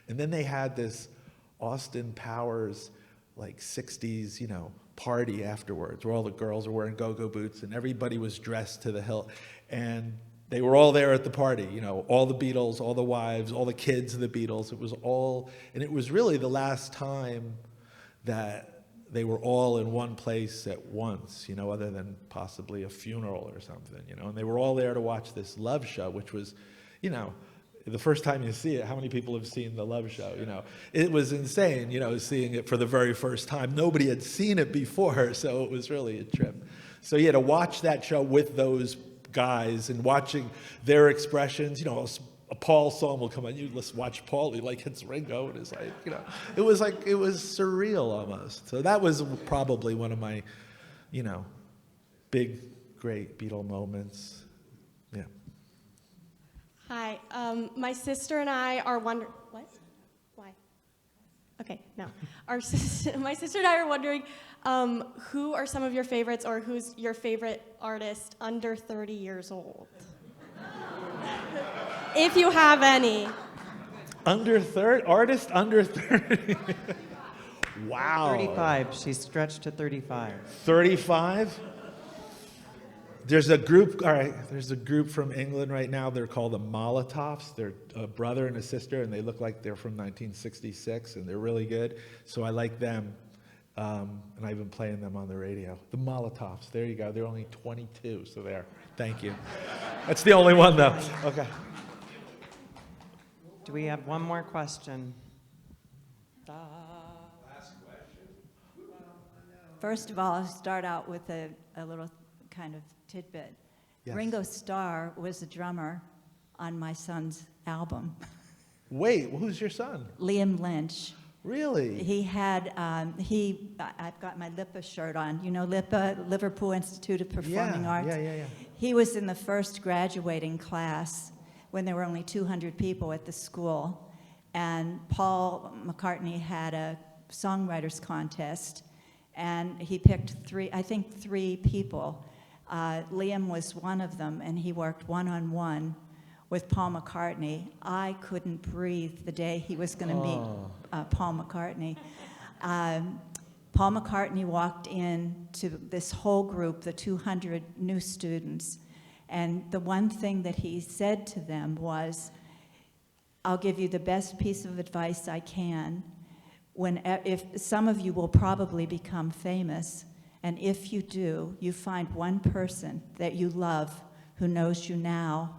And then they had this Austin Powers, like 60s, party afterwards where all the girls were wearing go-go boots and everybody was dressed to the hilt. And they were all there at the party, all the Beatles, all the wives, all the kids of the Beatles. It was all, and it was really the last time that they were all in one place at once, other than possibly a funeral or something, and they were all there to watch this Love show, which was, the first time you see it, how many people have seen the Love show, It was insane, seeing it for the very first time. Nobody had seen it before, so it was really a trip. So to watch that show with those guys and watching their expressions, a Paul song will come on. You let's watch Paul. He like hits Ringo, and it's it was surreal almost. So that was probably one of my, big, great Beatle moments. Yeah. Hi, my sister and I are wondering, what? Why? Okay, no. My sister and I are wondering, who are some of your favorites, or who's your favorite artist under 30 years old? If you have any. Artist under 30. Wow. 35. She's stretched to 35. 35? There's a group, all right, there's a group from England right now. They're called the Molotovs. They're a brother and a sister, and they look like they're from 1966, and they're really good. So I like them, and I've been playing them on the radio. The Molotovs, there you go. They're only 22, so there. Thank you. That's the only one, though. Okay. Do we have one more question? First of all, I'll start out with a little kind of tidbit. Yes. Ringo Starr was the drummer on my son's album. Wait, who's your son? Liam Lynch. Really? He had, I've got my LIPA shirt on. You know LIPA, Liverpool Institute of Performing Arts? Yeah. He was in the first graduating class when there were only 200 people at the school. And Paul McCartney had a songwriters contest, and he picked three people. Liam was one of them, and he worked one-on-one with Paul McCartney. I couldn't breathe the day he was going to meet Paul McCartney. Paul McCartney walked in to this whole group, the 200 new students, and the one thing that he said to them was, I'll give you the best piece of advice I can. If some of you will probably become famous, and if you do, you find one person that you love who knows you now,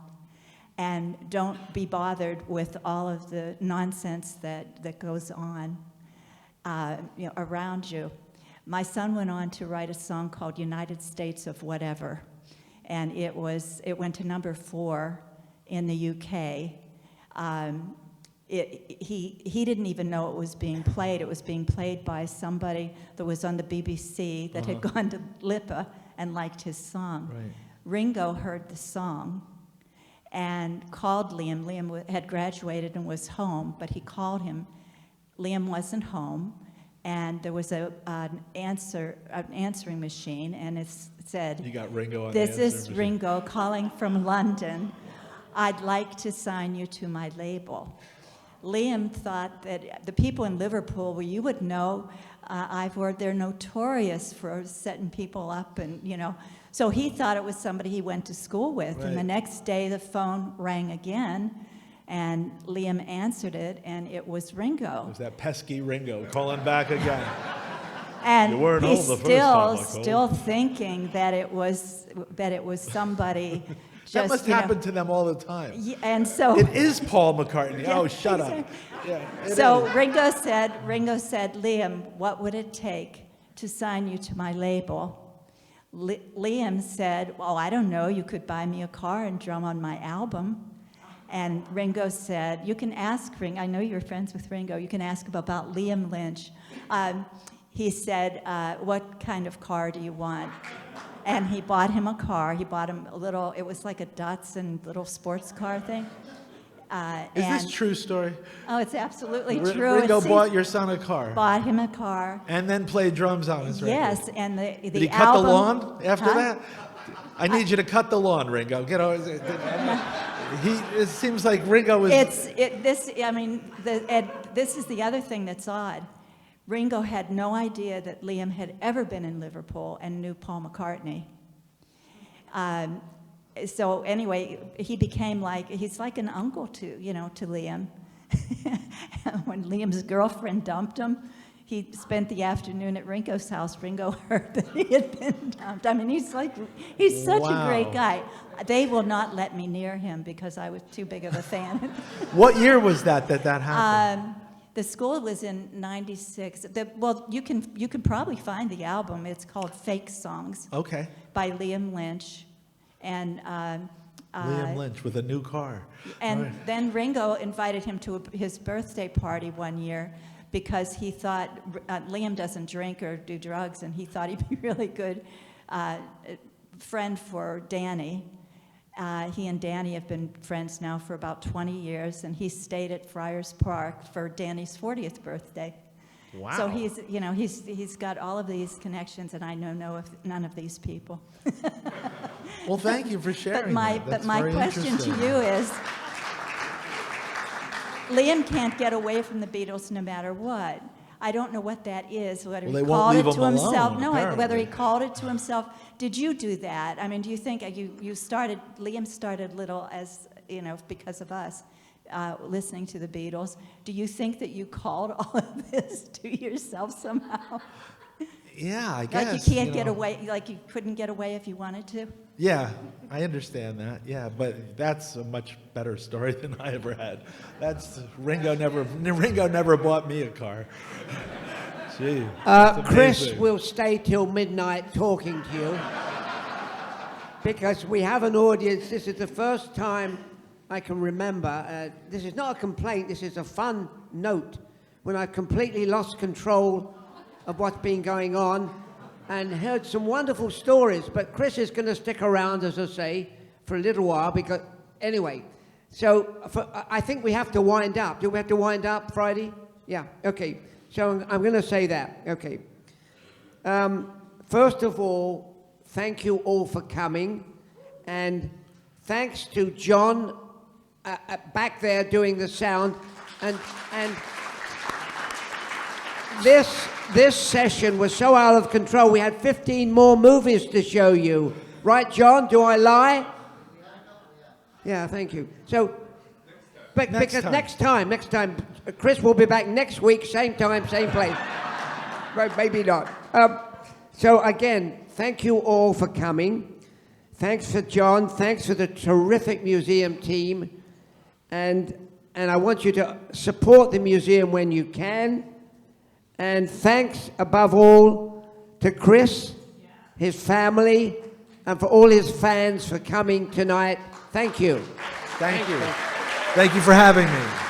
and don't be bothered with all of the nonsense that goes on around you. My son went on to write a song called United States of Whatever, and it went to number 4 in the UK. He didn't even know it was being played. It was being played by somebody that was on the BBC that had gone to LIPA and liked his song. Right. Ringo heard the song and called Liam. Liam had graduated and was home, but he called him. Liam wasn't home, and there was an answering machine, and it said, You got Ringo on "This the is answering machine. Ringo calling from London. I'd like to sign you to my label." Liam thought that the people in Liverpool, well, you would know, Ivor, they're notorious for setting people up, and so he thought it was somebody he went to school with. Right. And the next day, the phone rang again, and Liam answered it, and it was Ringo. There's that pesky Ringo calling back again. And You weren't he's home the first time I called. still thinking that it was somebody. That Just, must happen to them all the time. Yeah, and so It is Paul McCartney. Yeah, Oh, shut up. exactly. Yeah, it So is. Ringo said, Liam, what would it take to sign you to my label? Liam said, well, I don't know, you could buy me a car and drum on my album. And Ringo said, you can ask Ringo, I know you're friends with Ringo, you can ask him about Liam Lynch. He said, what kind of car do you want? And he bought him a car. He bought him it was like a Datsun little sports car thing. Is this true story? Oh, it's absolutely true. Ringo bought your son a car. Bought him a car. And then played drums on his record. Yes, and the Did he album, cut the lawn after Huh? that? I need you to cut the lawn, Ringo. Get over. It seems like Ringo was. This is the other thing that's odd. Ringo had no idea that Liam had ever been in Liverpool and knew Paul McCartney. So anyway, he became he's like an uncle to Liam. When Liam's girlfriend dumped him, he spent the afternoon at Ringo's house. Ringo heard that he had been dumped. I mean, he's such a great guy. They will not let me near him because I was too big of a fan. What year was that happened? The school was in '96. You can probably find the album. It's called Fake Songs. Okay. By Liam Lynch, and Liam Lynch with a new car. And Right. then Ringo invited him to his birthday party one year because he thought Liam doesn't drink or do drugs, and he thought he'd be a really good friend for Danny. He and Danny have been friends now for about 20 years, and he stayed at Friars Park for Danny's 40th birthday. Wow. So he's got all of these connections, and I know none of these people. Well, thank you for sharing that. But That's my very question to interesting. you is, Liam can't get away from the Beatles no matter what. I don't know what that is, whether Well, he they won't called leave it him to himself. alone, No, whether apparently. he called it to himself. Did you do that? I mean, do you think Liam started little as, because of us, listening to the Beatles. Do you think that you called all of this to yourself somehow? Yeah, I guess. Like you can't get away, like you couldn't get away if you wanted to? Yeah, I understand that. Yeah, but that's a much better story than I ever had. Ringo never bought me a car. Gee. that's Chris amazing. will stay till midnight talking to you because we have an audience. This is the first time I can remember. This is not a complaint. This is a fun note when I completely lost control of what's been going on and heard some wonderful stories. But Chris is going to stick around, as I say, for a little while because, anyway. So I think we have to wind up. Do we have to wind up Friday? Yeah, okay. So I'm going to say that. Okay. First of all, thank you all for coming. And thanks to John back there doing the sound. And this session was so out of control. We had 15 more movies to show you. Right, John? Do I lie? Yeah, thank you. So, because next time, Chris will be back next week, same time, same place. Right, maybe not. So again, thank you all for coming. Thanks for John. Thanks for the terrific museum team. And I want you to support the museum when you can. And thanks above all to Chris, his family, and for all his fans for coming tonight. Thank you. Thank you. Thank you for having me.